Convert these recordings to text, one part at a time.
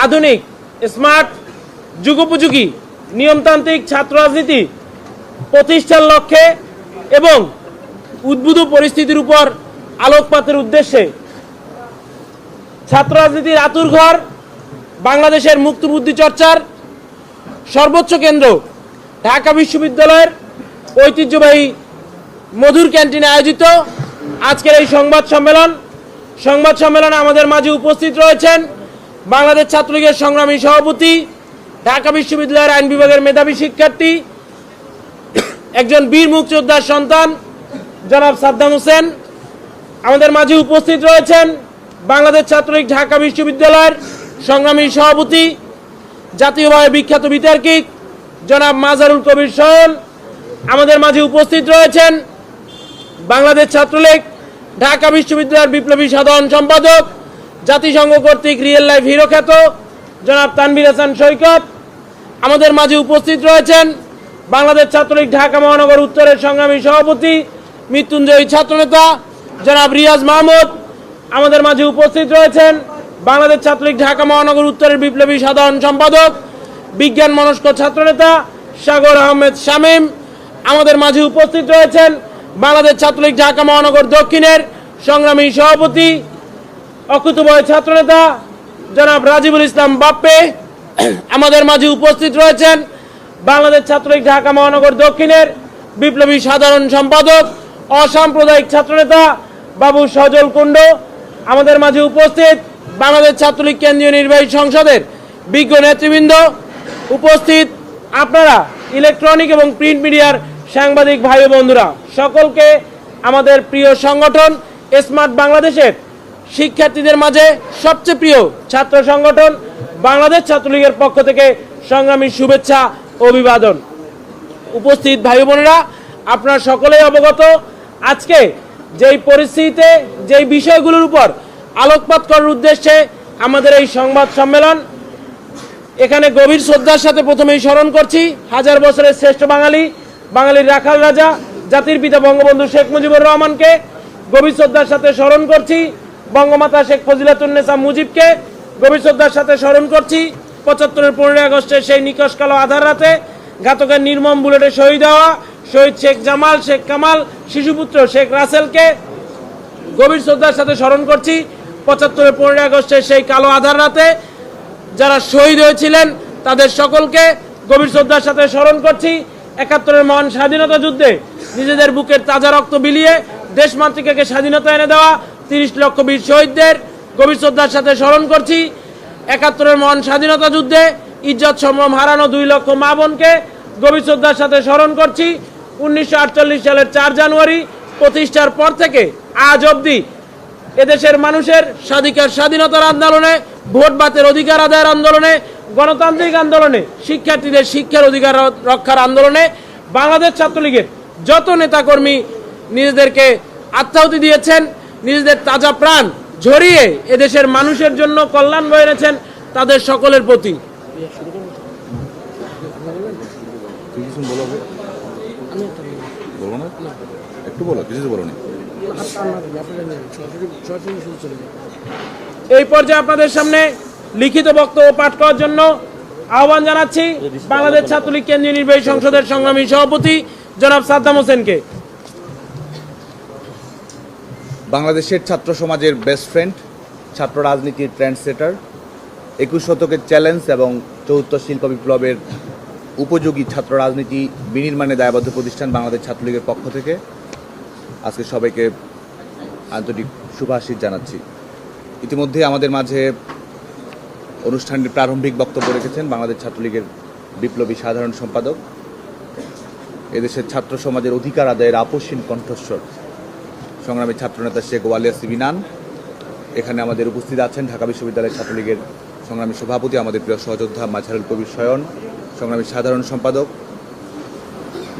আধুনিক স্মার্ট যুগোপযোগী নিয়মতান্ত্রিক ছাত্র রাজনীতি প্রতিষ্ঠার লক্ষ্যে এবং উদ্ভূত পরিস্থিতির উপর আলোকপাতের উদ্দেশ্যে ছাত্র রাজনীতির আতুরঘর বাংলাদেশের মুক্তবুদ্ধি চর্চার সর্বোচ্চ কেন্দ্র ঢাকা বিশ্ববিদ্যালয়ের ঐতিহ্যবাহী মধুর ক্যান্টিনে আয়োজিত আজকের এই সংবাদ সম্মেলনে আমাদের মাঝে উপস্থিত রয়েছেন বাংলাদেশ ছাত্রলীগের সংগ্রামী সভাপতি, ঢাকা বিশ্ববিদ্যালয়ের আইন বিভাগের মেধাবী শিক্ষার্থী, একজন বীর মুক্তিযোদ্ধার সন্তান জনাব সাদ্দাম হোসেন। আমাদের মাঝে উপস্থিত রয়েছেন বাংলাদেশ ছাত্রলীগ ঢাকা বিশ্ববিদ্যালয়ের সংগ্রামী সভাপতি, জাতীয়ভাবে বিখ্যাত বিতার্কিক জনাব মাজারুল কবির সয়ন। আমাদের মাঝে উপস্থিত রয়েছেন বাংলাদেশ ছাত্রলীগ ঢাকা বিশ্ববিদ্যালয়ের বিপ্লবী সাধারণ সম্পাদক, জাতিসংঘ কর্তৃক রিয়েল লাইফ হিরো খ্যাত জনাব তানভীর হাসান সৈকত। আমাদের মাঝে উপস্থিত রয়েছেন বাংলাদেশ ছাত্রলীগ ঢাকা মহানগর উত্তরের সংগ্রামী সভাপতি, মৃত্যুঞ্জয়ী ছাত্রনেতা জনাব রিয়াজ মাহমুদ। আমাদের মাঝে উপস্থিত রয়েছেন বাংলাদেশ ছাত্রলীগ ঢাকা মহানগর উত্তরের বিপ্লবী সাধারণ সম্পাদক, বিজ্ঞান মনস্ক ছাত্রনেতা সাগর আহমেদ শামীম। আমাদের মাঝে উপস্থিত রয়েছেন বাংলাদেশ ছাত্রলীগ ঢাকা মহানগর দক্ষিণের সংগ্রামী সভাপতি, অকুতোভয় ছাত্রনেতা জনাব রাজিবুল ইসলাম বাপ্পে। আমাদের মাঝে উপস্থিত রয়েছেন বাংলাদেশ ছাত্রলীগ ঢাকা মহানগর দক্ষিণের বিপ্লবী সাধারণ সম্পাদক, অসাম্প্রদায়িক ছাত্রনেতা বাবু সজল কুণ্ড। আমাদের মাঝে উপস্থিত বাংলাদেশ ছাত্রলীগ কেন্দ্রীয় নির্বাহী সংসদের বিজ্ঞ নেতৃবৃন্দ। উপস্থিত আপনারা ইলেকট্রনিক এবং প্রিন্ট মিডিয়ার সাংবাদিক ভাই ও বন্ধুরা, সকলকে আমাদের প্রিয় সংগঠন স্মার্ট বাংলাদেশের শিক্ষার্থীদের মাঝে সবচেয়ে প্রিয় ছাত্র সংগঠন বাংলাদেশ ছাত্রলীগের পক্ষ থেকে সংগ্রামী শুভেচ্ছা ও অভিবাদন। উপস্থিত ভাই বোনেরা, আপনারা সকলেই অবগত আজকে যেই পরিস্থিতিতে যেই বিষয়গুলোর উপর আলোকপাত করার উদ্দেশ্যে আমাদের এই সংবাদ সম্মেলন। এখানে গভীর শ্রদ্ধার সাথে প্রথমেই স্মরণ করছি হাজার বছরের শ্রেষ্ঠ বাঙালির রাখাল রাজা জাতির পিতা বঙ্গবন্ধু শেখ মুজিবুর রহমানকে। গভীর শ্রদ্ধার সাথে স্মরণ করছি বঙ্গমাতা শেখ ফজিলাতুন্নেসা মুজিবকে। গভীর শ্রদ্ধার সাথে স্মরণ করছি ৭৫-এর ১৫ই আগস্টের সেই নিকশ কালো আধার রাতে ঘাতকের নির্মম বুলেটে শহীদ হওয়া শহীদ শেখ জামাল, শেখ কামাল, শিশুপুত্র শেখ রাসেলকে। গভীর শ্রদ্ধার সাথে স্মরণ করছি ৭৫-এর ১৫ই আগস্টের সেই কালো আধার রাতে যারা শহীদ হয়েছিলেন তাদের সকলকে গভীর শ্রদ্ধার সাথে স্মরণ করছি। ৭১-এর মহান স্বাধীনতা যুদ্ধে নিজেদের বুকের তাজা রক্ত বিলিয়ে দেশ মাতৃকাকে স্বাধীনতা এনে দেওয়া ৩০ লক্ষ বীর শহীদদের গভীর শ্রদ্ধার সাথে স্মরণ করছি। ৭১-এর মহান স্বাধীনতা যুদ্ধে ইজ্জত সম্ভ্রম হারানো ২ লক্ষ মা বোনকে গভীর শ্রদ্ধার সাথে স্মরণ করছি। ১৯৪৮ সালের ৪ জানুয়ারি প্রতিষ্ঠার পর থেকে আজ অবধি এদেশের মানুষের স্বাধীনতার আন্দোলনে, ভোট বাতের অধিকার আদায়ের আন্দোলনে, গণতান্ত্রিক আন্দোলনে, শিক্ষার্থীদের শিক্ষার অধিকার রক্ষার আন্দোলনে বাংলাদেশ ছাত্রলীগের যত নেতাকর্মী নিজেদেরকে আত্মাহুতি দিয়েছেন, নিজেদের তাজা প্রাণ ঝরিয়ে এদেশের মানুষের জন্য কল্যাণ বয়ে এনেছেন, তাদের সকলের প্রতি এই পর্যায়ে আপনাদের সামনে লিখিত বক্তব্য পাঠ করার জন্য আহ্বান জানাচ্ছি বাংলাদেশ ছাত্রলীগ কেন্দ্রীয় নির্বাহী সংসদের সংগ্রামী সভাপতি জনাব সাদ্দাম হোসেনকে। বাংলাদেশের ছাত্র সমাজের বেস্ট ফ্রেন্ড, ছাত্র রাজনীতির ট্রেন্ড সেটার, ২১ শতকের চ্যালেঞ্জ এবং ৭৪ শিল্প বিপ্লবের উপযোগী ছাত্র রাজনীতি বিনির্মাণে দায়বদ্ধ প্রতিষ্ঠান বাংলাদেশ ছাত্রলীগের পক্ষ থেকে আজকে সবাইকে আন্তরিক শুভাশীষ জানাচ্ছি। ইতিমধ্যে আমাদের মাঝে অনুষ্ঠানটির প্রারম্ভিক বক্তব্য রেখেছেন বাংলাদেশ ছাত্রলীগের বিপ্লবী সাধারণ সম্পাদক, এদেশের ছাত্র সমাজের অধিকার আদায়ের আপসহীন কণ্ঠস্বর সংগ্রামী ছাত্রনেতা শেখ ওয়ালিয়া সিবিনান। এখানে আমাদের উপস্থিত আছেন ঢাকা বিশ্ববিদ্যালয়ের ছাত্রলীগের সংগ্রামী সভাপতি, আমাদের প্রিয় সহযোদ্ধা মাঝারুল কবির সয়ন, সংগ্রামী সাধারণ সম্পাদক,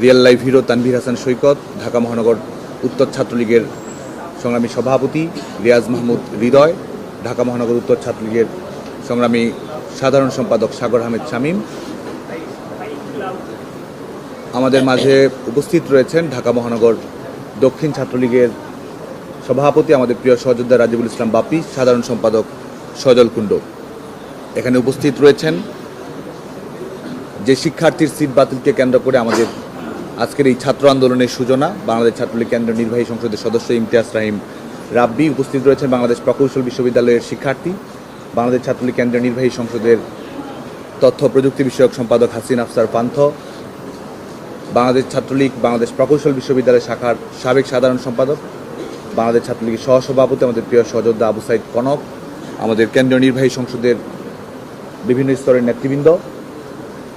real life hero Tanvir Hasan Saikat, Dhaka মহানগর উত্তর ছাত্রলীগের সংগ্রামী সভাপতি রিয়াজ মাহমুদ হৃদয়, ঢাকা মহানগর উত্তর ছাত্রলীগের সংগ্রামী সাধারণ সম্পাদক সাগর আহমেদ শামীম। আমাদের মাঝে উপস্থিত রয়েছেন ঢাকা মহানগর দক্ষিণ ছাত্রলীগের সভাপতি, আমাদের প্রিয় সহযোদ্ধা রাজিবুল ইসলাম বাপ্পি, সাধারণ সম্পাদক সজল কুণ্ড। এখানে উপস্থিত রয়েছেন, যে শিক্ষার্থীর সিট বাতিলকে কেন্দ্র করে আমাদের আজকের এই ছাত্র আন্দোলনের সূচনা, বাংলাদেশ ছাত্রলীগ কেন্দ্রীয় নির্বাহী সংসদের সদস্য ইমতিয়াজ রাহিম রাব্বি, উপস্থিত রয়েছেন বাংলাদেশ প্রকৌশল বিশ্ববিদ্যালয়ের শিক্ষার্থী, বাংলাদেশ ছাত্রলীগ কেন্দ্রীয় নির্বাহী সংসদের তথ্য প্রযুক্তি বিষয়ক সম্পাদক হাসিন আফসার পান্থ, বাংলাদেশ ছাত্রলীগ বাংলাদেশ প্রকৌশল বিশ্ববিদ্যালয় শাখার সাবেক সাধারণ সম্পাদক, বাংলাদেশ ছাত্রলীগের সহসভাপতি আমাদের প্রিয় সহযোদ্ধা আবু সাইদ কনক, আমাদের কেন্দ্রীয় নির্বাহী সংসদের বিভিন্ন স্তরের নেতৃবৃন্দ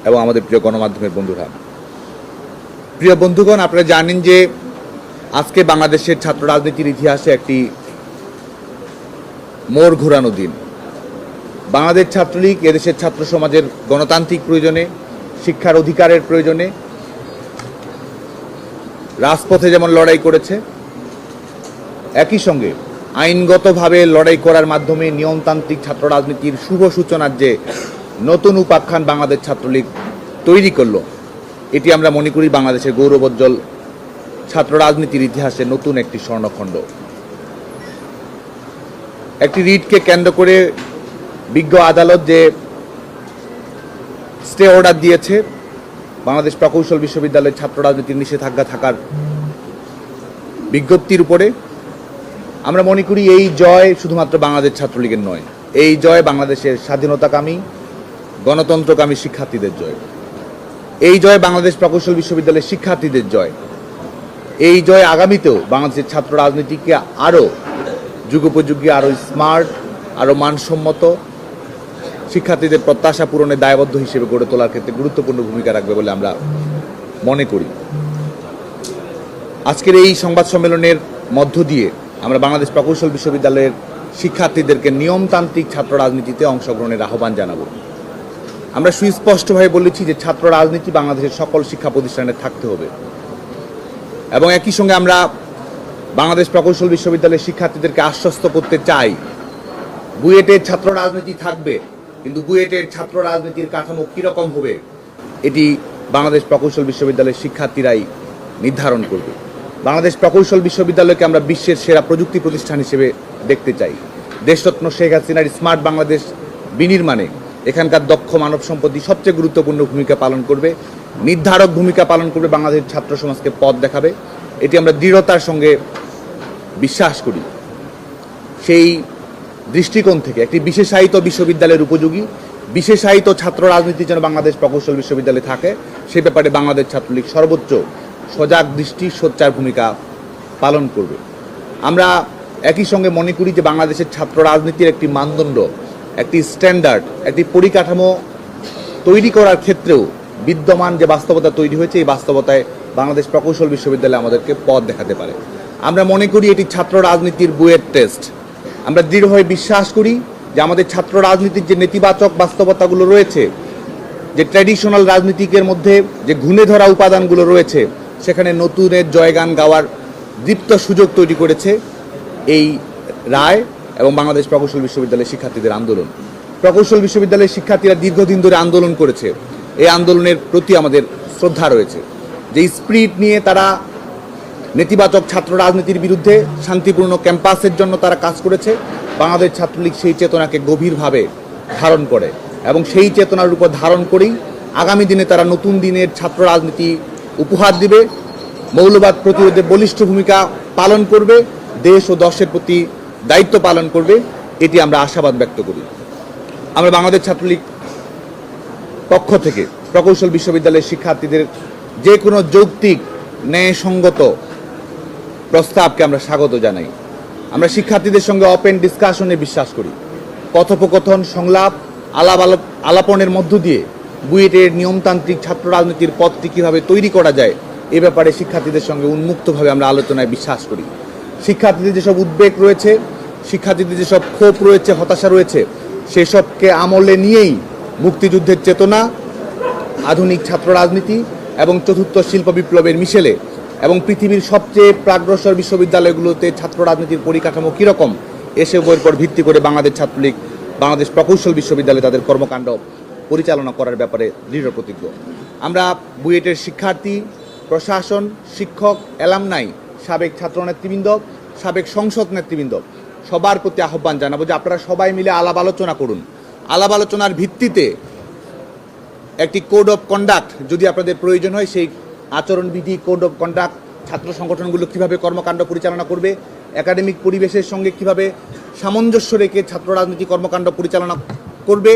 এবং আমাদের প্রিয় গণমাধ্যমের বন্ধুরা। প্রিয় বন্ধুগণ, আপনারা জানেন যে আজকে বাংলাদেশের ছাত্র রাজনীতির ইতিহাসে একটি মোড় ঘোরানো দিন। বাংলাদেশ ছাত্রলীগ এদেশের ছাত্র সমাজের গণতান্ত্রিক প্রয়োজনে, শিক্ষার অধিকারের প্রয়োজনে রাজপথে যেমন লড়াই করেছে, একই সঙ্গে আইনগতভাবে লড়াই করার মাধ্যমে নিয়মতান্ত্রিক ছাত্র রাজনীতির শুভ সূচনার যে নতুন উপাখ্যান বাংলাদেশ ছাত্রলীগ তৈরি করলো, এটি আমরা মনে করি বাংলাদেশের গৌরবোজ্জ্বল ছাত্র রাজনীতির ইতিহাসে নতুন একটি স্বর্ণখণ্ড। একটি রিটকে কেন্দ্র করে বিজ্ঞ আদালত যে স্টে অর্ডার দিয়েছে বাংলাদেশ প্রকৌশল বিশ্ববিদ্যালয়ের ছাত্র রাজনীতির নিষেধাজ্ঞা থাকার বিজ্ঞপ্তির উপরে, আমরা মনে করি এই জয় শুধুমাত্র বাংলাদেশ ছাত্রলীগের নয়, এই জয় বাংলাদেশের স্বাধীনতাকামী গণতন্ত্রকামী শিক্ষার্থীদের জয়, এই জয় বাংলাদেশ প্রকৌশল বিশ্ববিদ্যালয়ের শিক্ষার্থীদের জয়, এই জয় আগামীতেও বাংলাদেশের ছাত্র রাজনীতিকে আরও যুগোপযোগী, আরও স্মার্ট, আরও মানসম্মত, শিক্ষার্থীদের প্রত্যাশা পূরণে দায়বদ্ধ হিসেবে গড়ে তোলার ক্ষেত্রে গুরুত্বপূর্ণ ভূমিকা রাখবে বলে আমরা মনে করি। আজকের এই সংবাদ সম্মেলনের মধ্য দিয়ে আমরা বাংলাদেশ প্রকৌশল বিশ্ববিদ্যালয়ের শিক্ষার্থীদেরকে নিয়মতান্ত্রিক ছাত্র রাজনীতিতে অংশগ্রহণের আহ্বান জানাবো। আমরা সুস্পষ্টভাবে বলেছি যে ছাত্র রাজনীতি বাংলাদেশের সকল শিক্ষা প্রতিষ্ঠানে থাকতে হবে এবং একই সঙ্গে আমরা বাংলাদেশ প্রকৌশল বিশ্ববিদ্যালয়ের শিক্ষার্থীদেরকে আশ্বস্ত করতে চাই, বুয়েটের ছাত্র রাজনীতি থাকবে, কিন্তু বুয়েটের ছাত্র রাজনীতির কাঠামো কীরকম হবে এটি বাংলাদেশ প্রকৌশল বিশ্ববিদ্যালয়ের শিক্ষার্থীরাই নির্ধারণ করবে। বাংলাদেশ প্রকৌশল বিশ্ববিদ্যালয়কে আমরা বিশ্বের সেরা প্রযুক্তি প্রতিষ্ঠান হিসেবে দেখতে চাই। দেশরত্ন শেখ হাসিনার স্মার্ট বাংলাদেশ বিনির্মাণে এখানকার দক্ষ মানব সম্পত্তি সবচেয়ে গুরুত্বপূর্ণ ভূমিকা পালন করবে, নির্ধারক ভূমিকা পালন করবে, বাংলাদেশের ছাত্র সমাজকে পথ দেখাবে, এটি আমরা দৃঢ়তার সঙ্গে বিশ্বাস করি। সেই দৃষ্টিকোণ থেকে একটি বিশেষায়িত বিশ্ববিদ্যালয়ের উপযোগী বিশেষায়িত ছাত্র রাজনীতি যেন বাংলাদেশ প্রকৌশল বিশ্ববিদ্যালয়ে থাকে, সে ব্যাপারে বাংলাদেশ ছাত্রলীগ সর্বোচ্চ সজাগ দৃষ্টি সোচ্চার ভূমিকা পালন করবে। আমরা একই সঙ্গে মনে করি যে বাংলাদেশের ছাত্র রাজনীতির একটি মানদণ্ড, একটি স্ট্যান্ডার্ড, একটি পরিকাঠামো তৈরি করার ক্ষেত্রেও বিদ্যমান যে বাস্তবতা তৈরি হয়েছে, এই বাস্তবতায় বাংলাদেশ প্রকৌশল বিশ্ববিদ্যালয় আমাদেরকে পথ দেখাতে পারে। আমরা মনে করি এটি ছাত্র রাজনীতির বুয়েট টেস্ট। আমরা দৃঢ়ভাবে বিশ্বাস করি যে আমাদের ছাত্র রাজনীতির যে নেতিবাচক বাস্তবতাগুলো রয়েছে, যে ট্র্যাডিশনাল রাজনীতিকের মধ্যে যে ঘুণে ধরা উপাদানগুলো রয়েছে, সেখানে নতুনের জয়গান গাওয়ার দীপ্ত সুযোগ তৈরি করেছে এই রায় এবং বাংলাদেশ প্রকৌশল বিশ্ববিদ্যালয়ের শিক্ষার্থীদের আন্দোলন। প্রকৌশল বিশ্ববিদ্যালয়ের শিক্ষার্থীরা দীর্ঘদিন ধরে আন্দোলন করেছে, এই আন্দোলনের প্রতি আমাদের শ্রদ্ধা রয়েছে। যে স্পিরিট নিয়ে তারা নেতিবাচক ছাত্র রাজনীতির বিরুদ্ধে শান্তিপূর্ণ ক্যাম্পাসের জন্য তারা কাজ করেছে, বাংলাদেশ ছাত্রলীগ সেই চেতনাকে গভীরভাবে ধারণ করে এবং সেই চেতনার উপর ধারণ করেই আগামী দিনে তারা নতুন দিনের ছাত্র রাজনীতি উপহার দিবে, মৌলবাদ প্রতিরোধে বলিষ্ঠ ভূমিকা পালন করবে, দেশ ও দশের প্রতি দায়িত্ব পালন করবে, এটি আমরা আশাবাদ ব্যক্ত করি। আমরা বাংলাদেশ ছাত্রলীগ পক্ষ থেকে প্রকৌশল বিশ্ববিদ্যালয়ের শিক্ষার্থীদের যে কোনো যৌক্তিক ন্যায়সঙ্গত প্রস্তাবকে আমরা স্বাগত জানাই। আমরা শিক্ষার্থীদের সঙ্গে ওপেন ডিসকাশনে বিশ্বাস করি। কথোপকথন, সংলাপ, আলাপনের মধ্য দিয়ে বুয়েটের নিয়মতান্ত্রিক ছাত্র রাজনীতির পথটি কীভাবে তৈরি করা যায় এ ব্যাপারে শিক্ষার্থীদের সঙ্গে উন্মুক্তভাবে আমরা আলোচনায় বিশ্বাস করি। শিক্ষার্থীদের যেসব উদ্বেগ রয়েছে, শিক্ষার্থীদের যেসব ক্ষোভ রয়েছে, হতাশা রয়েছে, সেসবকে আমলে নিয়েই মুক্তিযুদ্ধের চেতনা, আধুনিক ছাত্র রাজনীতি এবং চতুর্থ শিল্প বিপ্লবের মিশেলে এবং পৃথিবীর সবচেয়ে প্রাগ্রসর বিশ্ববিদ্যালয়গুলোতে ছাত্র রাজনীতির পরিকাঠামো কীরকম, এসবের উপর ভিত্তি করে বাংলাদেশ ছাত্রলীগ বাংলাদেশ প্রকৌশল বিশ্ববিদ্যালয়ে তাদের কর্মকাণ্ড পরিচালনা করার ব্যাপারে দৃঢ় প্রতিজ্ঞ। আমরা বুয়েটের শিক্ষার্থী, প্রশাসন, শিক্ষক, অ্যালামনাই, সাবেক ছাত্র নেতৃবৃন্দ, সাবেক সংসদ নেতৃবৃন্দ সবার প্রতি আহ্বান জানাবো যে আপনারা সবাই মিলে আলাপ আলোচনা করুন। আলাপ আলোচনার ভিত্তিতে একটি কোড অফ কন্ডাক্ট যদি আপনাদের প্রয়োজন হয়, সেই আচরণবিধি কোড অফ কন্ডাক্ট ছাত্র সংগঠনগুলো কীভাবে কর্মকাণ্ড পরিচালনা করবে, একাডেমিক পরিবেশের সঙ্গে কিভাবে সামঞ্জস্য রেখে ছাত্র রাজনীতি কর্মকাণ্ড পরিচালনা করবে,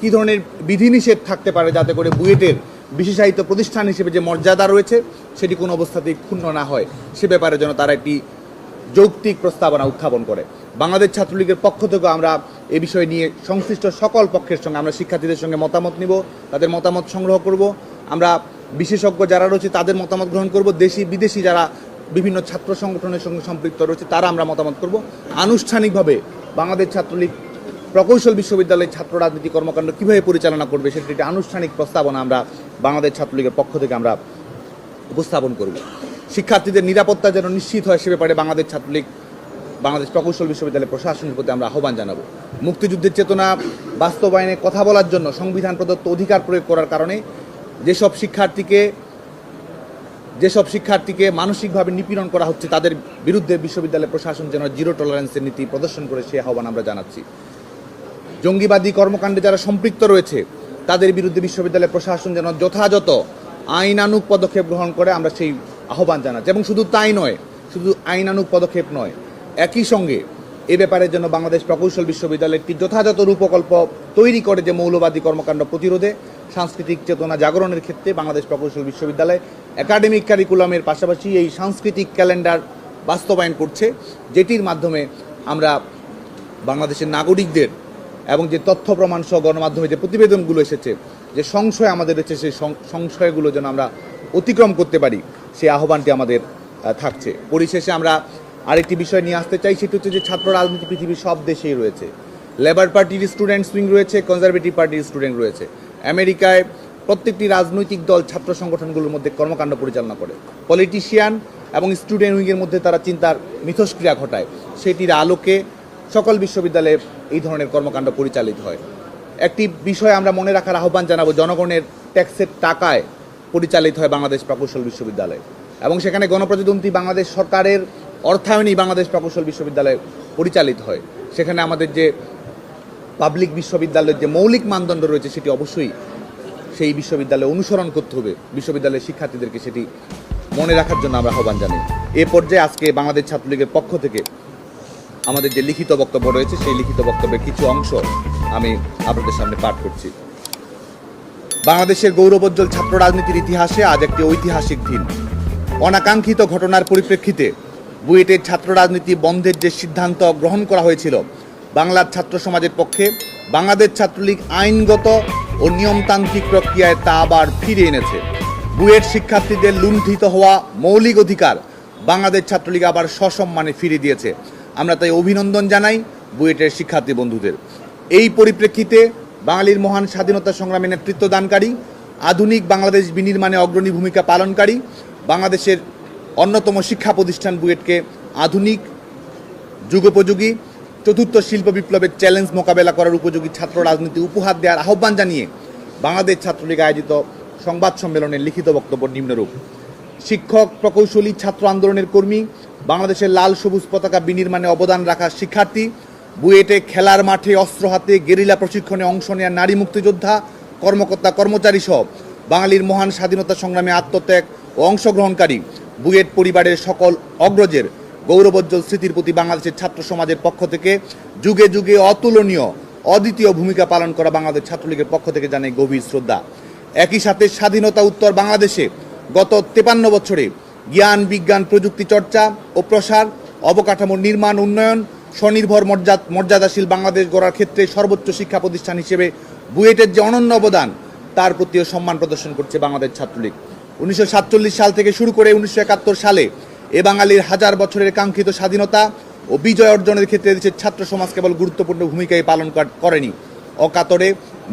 কী ধরনের বিধিনিষেধ থাকতে পারে যাতে করে বুয়েটের বিশেষায়িত প্রতিষ্ঠান হিসেবে যে মর্যাদা রয়েছে সেটি কোনো অবস্থাতেই ক্ষুণ্ণ না হয়, সে ব্যাপারে যেন তারা একটি যৌক্তিক প্রস্তাবনা উত্থাপন করে। বাংলাদেশ ছাত্রলীগের পক্ষ থেকে আমরা এ বিষয় নিয়ে সংশ্লিষ্ট সকল পক্ষের সঙ্গে, আমরা শিক্ষার্থীদের সঙ্গে মতামত নিব, তাদের মতামত সংগ্রহ করব, আমরা বিশেষজ্ঞ যারা রয়েছে তাদের মতামত গ্রহণ করব, দেশি বিদেশি যারা বিভিন্ন ছাত্র সংগঠনের সঙ্গে সম্পৃক্ত রয়েছে তারা আমরা মতামত করব। আনুষ্ঠানিকভাবে বাংলাদেশ ছাত্রলীগ প্রকৌশল বিশ্ববিদ্যালয়ের ছাত্র রাজনীতি কর্মকাণ্ড কীভাবে পরিচালনা করবে সেটি একটি আনুষ্ঠানিক প্রস্তাবনা আমরা বাংলাদেশ ছাত্রলীগের পক্ষ থেকে আমরা উপস্থাপন করব। শিক্ষার্থীদের নিরাপত্তা যেন নিশ্চিত হয় সে ব্যাপারে বাংলাদেশ ছাত্রলীগ বাংলাদেশ প্রকৌশল বিশ্ববিদ্যালয়ের প্রশাসনের প্রতি আমরা আহ্বান জানাবো। মুক্তিযুদ্ধের চেতনা বাস্তবায়নে কথা বলার জন্য সংবিধান প্রদত্ত অধিকার প্রয়োগ করার কারণে যেসব শিক্ষার্থীকে মানসিকভাবে নিপীড়ন করা হচ্ছে তাদের বিরুদ্ধে বিশ্ববিদ্যালয় প্রশাসন যেন জিরো টলারেন্সের নীতি প্রদর্শন করে সে আহ্বান আমরা জানাচ্ছি। জঙ্গিবাদী কর্মকাণ্ডে যারা সম্পৃক্ত রয়েছে তাদের বিরুদ্ধে বিশ্ববিদ্যালয় প্রশাসন যেন যথাযথ আইনানুগ পদক্ষেপ গ্রহণ করে আমরা সেই আহ্বান জানাচ্ছি। এবং শুধু তাই নয়, শুধু আইনানুগ পদক্ষেপ নয়, একই সঙ্গে এ ব্যাপারে যেন বাংলাদেশ প্রকৌশল বিশ্ববিদ্যালয় একটি যথাযথ রূপকল্প তৈরি করে যে মৌলবাদী কর্মকাণ্ড প্রতিরোধে সাংস্কৃতিক চেতনা জাগরণের ক্ষেত্রে বাংলাদেশ প্রকৌশল বিশ্ববিদ্যালয় একাডেমিক কারিকুলামের পাশাপাশি এই সাংস্কৃতিক ক্যালেন্ডার বাস্তবায়ন করছে, যেটির মাধ্যমে আমরা বাংলাদেশের নাগরিকদের এবং যে তথ্য প্রমাণ সহ গণমাধ্যমে যে প্রতিবেদনগুলো এসেছে, যে সংশয় আমাদের রয়েছে, সেই সংশয়গুলো যেন আমরা অতিক্রম করতে পারি সেই আহ্বানটি আমাদের থাকছে। পরিশেষে আমরা আরেকটি বিষয় নিয়ে আসতে চাই, সেটি হচ্ছে যে ছাত্র রাজনীতি পৃথিবীর সব দেশেই রয়েছে। লেবার পার্টির স্টুডেন্ট উইং রয়েছে, কনজারভেটিভ পার্টির স্টুডেন্ট রয়েছে। আমেরিকায় প্রত্যেকটি রাজনৈতিক দল ছাত্র সংগঠনগুলোর মধ্যে কর্মকাণ্ড পরিচালনা করে, পলিটিশিয়ান এবং স্টুডেন্ট উইংয়ের মধ্যে তারা চিন্তার মিথস্ক্রিয়া ঘটায়, সেটির আলোকে সকল বিশ্ববিদ্যালয়ে এই ধরনের কর্মকাণ্ড পরিচালিত হয়। একটি বিষয় আমরা মনে রাখার আহ্বান জানাবো, জনগণের ট্যাক্সের টাকায় পরিচালিত হয় বাংলাদেশ প্রকৌশল বিশ্ববিদ্যালয় এবং সেখানে গণপ্রজাতন্ত্রী বাংলাদেশ সরকারের অর্থায়নেই বাংলাদেশ প্রকৌশল বিশ্ববিদ্যালয় পরিচালিত হয়। সেখানে আমাদের যে পাবলিক বিশ্ববিদ্যালয়ের যে মৌলিক মানদণ্ড রয়েছে সেটি অবশ্যই সেই বিশ্ববিদ্যালয়ে অনুসরণ করতে হবে। বিশ্ববিদ্যালয়ের শিক্ষার্থীদেরকে সেটি মনে রাখার জন্য আমরা আহ্বান জানাই। এ পর্যায়ে আজকে বাংলাদেশ ছাত্রলীগের পক্ষ থেকে আমাদের যে লিখিত বক্তব্য রয়েছে সেই লিখিত বক্তব্যের কিছু অংশ আমি আপনাদের সামনে পাঠ করছি। বাংলাদেশের গৌরবোজ্জ্বল ছাত্র রাজনীতির ইতিহাসে আজ একটি ঐতিহাসিক দিন। অনাকাঙ্ক্ষিত ঘটনার পরিপ্রেক্ষিতে বুয়েটের ছাত্র রাজনীতি বন্ধের যে সিদ্ধান্ত গ্রহণ করা হয়েছিল বাংলার ছাত্র সমাজের পক্ষে, বাংলাদেশ ছাত্রলীগ আইনগত ও নিয়মতান্ত্রিক প্রক্রিয়ায় তা আবার ফিরে এনেছে। বুয়েট শিক্ষার্থীদের লুণ্ঠিত হওয়া মৌলিক অধিকার বাংলাদেশ ছাত্রলীগ আবার সসম্মানে ফিরে দিয়েছে। আমরা তাই অভিনন্দন জানাই বুয়েটের শিক্ষার্থী বন্ধুদের। এই পরিপ্রেক্ষিতে বাঙালির মহান স্বাধীনতা সংগ্রামে নেতৃত্বদানকারী, আধুনিক বাংলাদেশ বিনির্মাণে অগ্রণী ভূমিকা পালনকারী বাংলাদেশের অন্যতম শিক্ষা প্রতিষ্ঠান বুয়েটকে আধুনিক, যুগোপযোগী চতুর্থ শিল্প বিপ্লবের চ্যালেঞ্জ মোকাবেলা করার উপযোগী ছাত্র রাজনীতি উপহার দেওয়ার আহ্বান জানিয়ে বাংলাদেশ ছাত্রলীগ আয়োজিত সংবাদ সম্মেলনের লিখিত বক্তব্য নিম্নরূপ। শিক্ষক, প্রকৌশলী, ছাত্র আন্দোলনের কর্মী, বাংলাদেশের লাল সবুজ পতাকা বিনির্মাণে অবদান রাখা শিক্ষার্থী, বুয়েটে খেলার মাঠে অস্ত্র হাতে গেরিলা প্রশিক্ষণে অংশ নেওয়া নারী মুক্তিযোদ্ধা, কর্মকর্তা কর্মচারী সহ বাঙালির মহান স্বাধীনতা সংগ্রামে আত্মত্যাগ ও অংশগ্রহণকারী বুয়েট পরিবারের সকল অগ্রজের গৌরবোজ্জ্বল স্মৃতির প্রতি বাংলাদেশের ছাত্র সমাজের পক্ষ থেকে যুগে যুগে অতুলনীয় অদ্বিতীয় ভূমিকা পালন করা বাংলাদেশ ছাত্রলীগের পক্ষ থেকে জানাই গভীর শ্রদ্ধা। একই সাথে স্বাধীনতা উত্তর বাংলাদেশে গত 53 বছরে জ্ঞান, বিজ্ঞান, প্রযুক্তি চর্চা ও প্রসার, অবকাঠামোর নির্মাণ, উন্নয়ন, স্বনির্ভর মর্যাদাশীল বাংলাদেশ গড়ার ক্ষেত্রে সর্বোচ্চ শিক্ষা প্রতিষ্ঠান হিসেবে বুয়েটের যে অনন্য অবদান তার প্রতিও সম্মান প্রদর্শন করছে বাংলাদেশ ছাত্রলীগ। 1947 সাল থেকে শুরু করে 1971 সালে এ বাঙালির হাজার বছরের কাঙ্ক্ষিত স্বাধীনতা ও বিজয় অর্জনের ক্ষেত্রে দেশের ছাত্র সমাজ কেবল গুরুত্বপূর্ণ ভূমিকাই পালন করেনি, অকাতরে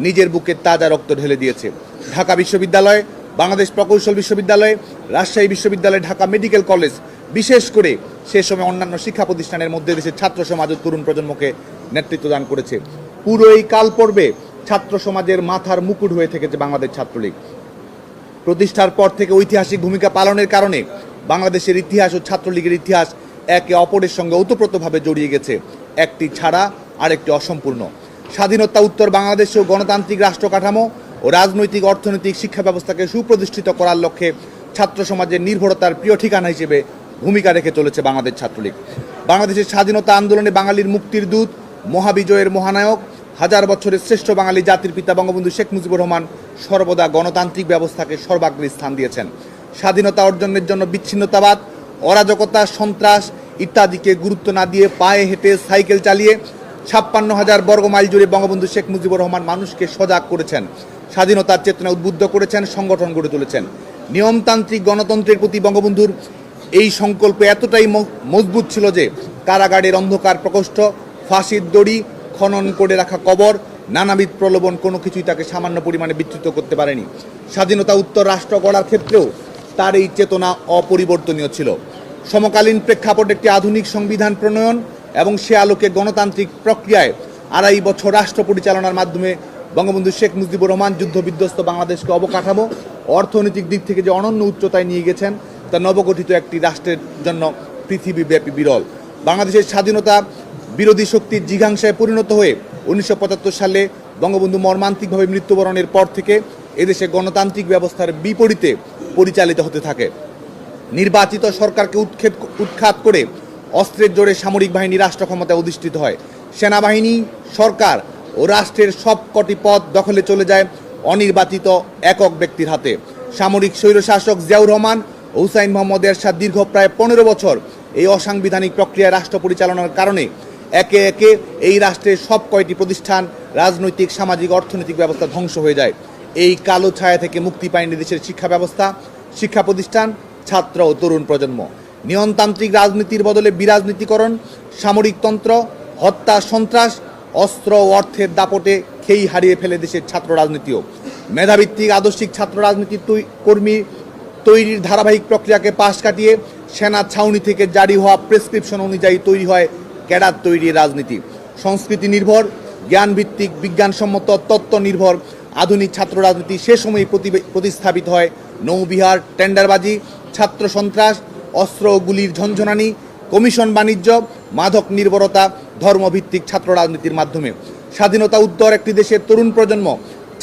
নিজের বুকে তাজা রক্ত ঢেলে দিয়েছে। ঢাকা বিশ্ববিদ্যালয়, বাংলাদেশ প্রকৌশল বিশ্ববিদ্যালয়, রাজশাহী বিশ্ববিদ্যালয়, ঢাকা মেডিকেল কলেজ, বিশেষ করে সে সময় অন্যান্য শিক্ষা প্রতিষ্ঠানের মধ্যে দেশের ছাত্র সমাজ ও তরুণ প্রজন্মকে নেতৃত্ব দান করেছে। পুরো এই কাল পর্বে ছাত্র সমাজের মাথার মুকুট হয়ে থেকেছে বাংলাদেশ ছাত্রলীগ। প্রতিষ্ঠার পর থেকে ঐতিহাসিক ভূমিকা পালনের কারণে বাংলাদেশের ইতিহাস ও ছাত্রলীগের ইতিহাস একে অপরের সঙ্গে ওতপ্রোতভাবে জড়িয়ে গেছে, একটি ছাড়া আরেকটি অসম্পূর্ণ। স্বাধীনতা উত্তর বাংলাদেশে গণতান্ত্রিক রাষ্ট্র কাঠামো ও রাজনৈতিক অর্থনৈতিক শিক্ষা ব্যবস্থাকে সুপ্রতিষ্ঠিত করার লক্ষ্যে ছাত্র সমাজের নির্ভরতার প্রিয় ঠিকানা হিসেবে ভূমিকা রেখে চলেছে বাংলাদেশ ছাত্রলীগ। বাংলাদেশের স্বাধীনতা আন্দোলনে বাঙালির মুক্তির দূত, মহাবিজয়ের মহানায়ক, হাজার বছরের শ্রেষ্ঠ বাঙালি জাতির পিতা বঙ্গবন্ধু শেখ মুজিবুর রহমান সর্বদা গণতান্ত্রিক ব্যবস্থাকে সর্বাগ্রে স্থান দিয়েছেন। স্বাধীনতা অর্জনের জন্য বিচ্ছিন্নতাবাদ, অরাজকতা, সন্ত্রাস ইত্যাদিকে গুরুত্ব না দিয়ে পায়ে হেঁটে সাইকেল চালিয়ে 56,000 বর্গমাইল জুড়ে বঙ্গবন্ধু শেখ মুজিবুর রহমান মানুষকে সজাগ করেছেন, স্বাধীনতার চেতনা উদ্বুদ্ধ করেছেন, সংগঠন গড়ে তুলেছেন। নিয়মতান্ত্রিক গণতন্ত্রের প্রতি বঙ্গবন্ধুর এই সংকল্প এতটাই মজবুত ছিল যে কারাগারের অন্ধকার প্রকোষ্ঠ, ফাঁসির দড়ি, খনন করে রাখা কবর, নানাবিধ প্রলোভন কোনো কিছুই তাকে সামান্য পরিমাণে বিচ্যুত করতে পারেনি। স্বাধীনতা উত্তর রাষ্ট্র গড়ার ক্ষেত্রেও তার এই চেতনা অপরিবর্তনীয় ছিল। সমকালীন প্রেক্ষাপটে একটি আধুনিক সংবিধান প্রণয়ন এবং সে আলোকে গণতান্ত্রিক প্রক্রিয়ায় 2.5 বছর রাষ্ট্র পরিচালনার মাধ্যমে বঙ্গবন্ধু শেখ মুজিবুর রহমান যুদ্ধবিধ্বস্ত বাংলাদেশকে অবকাঠামো, অর্থনৈতিক দিক থেকে যে অনন্য উচ্চতায় নিয়ে গেছেন তা নবগঠিত একটি রাষ্ট্রের জন্য পৃথিবীব্যাপী বিরল। বাংলাদেশের স্বাধীনতা বিরোধী শক্তির জিঘাংসায় পরিণত হয়ে 1975 সালে বঙ্গবন্ধু মর্মান্তিকভাবে মৃত্যুবরণের পর থেকে এদেশে গণতান্ত্রিক ব্যবস্থার বিপরীতে পরিচালিত হতে থাকে। নির্বাচিত সরকারকে উৎখাত করে অস্ত্রের জোরে সামরিক বাহিনী রাষ্ট্র ক্ষমতায় অধিষ্ঠিত হয়। সেনাবাহিনী, সরকার ও রাষ্ট্রের সবকটি পদ দখলে চলে যায় অনির্বাচিত একক ব্যক্তির হাতে। সামরিক স্বৈরশাসক জিয়াউর রহমান ও হুসাইন মোহাম্মদ এরশাদ দীর্ঘ প্রায় 15 বছর এই অসাংবিধানিক প্রক্রিয়ায় রাষ্ট্র পরিচালনার কারণে একে একে এই রাষ্ট্রের সব কয়টি প্রতিষ্ঠান, রাজনৈতিক, সামাজিক, অর্থনৈতিক ব্যবস্থা ধ্বংস হয়ে যায়। এই কালো ছায়া থেকে মুক্তি পায়নি দেশের শিক্ষা ব্যবস্থা, শিক্ষা প্রতিষ্ঠান, ছাত্র ও তরুণ প্রজন্ম। নিয়মতান্ত্রিক রাজনীতির বদলে বিরাজনীতিকরণ, সামরিকতন্ত্র, হত্যা, সন্ত্রাস, অস্ত্র ও অর্থের দাপটে খেই হারিয়ে ফেলে দেশের ছাত্র রাজনীতিও। মেধাভিত্তিক আদর্শিক ছাত্র রাজনীতি কর্মী তৈরির ধারাবাহিক প্রক্রিয়াকে পাশ কাটিয়ে সেনা ছাউনি থেকে জারি হওয়া প্রেসক্রিপশন অনুযায়ী তৈরি হয় ক্যাডার তৈরির রাজনীতি। সংস্কৃতি নির্ভর, জ্ঞানভিত্তিক, বিজ্ঞানসম্মত, তত্ত্ব নির্ভর আধুনিক ছাত্র রাজনীতি সে সময় প্রতিস্থাপিত হয় নৌবিহার, টেন্ডারবাজি, ছাত্র সন্ত্রাস, অস্ত্র ও গুলির ঝনঝনানি, কমিশন বাণিজ্য, মাদক নির্ভরতা, ধর্মভিত্তিক ছাত্র রাজনীতির মাধ্যমে। স্বাধীনতা উত্তর একটি দেশের তরুণ প্রজন্ম,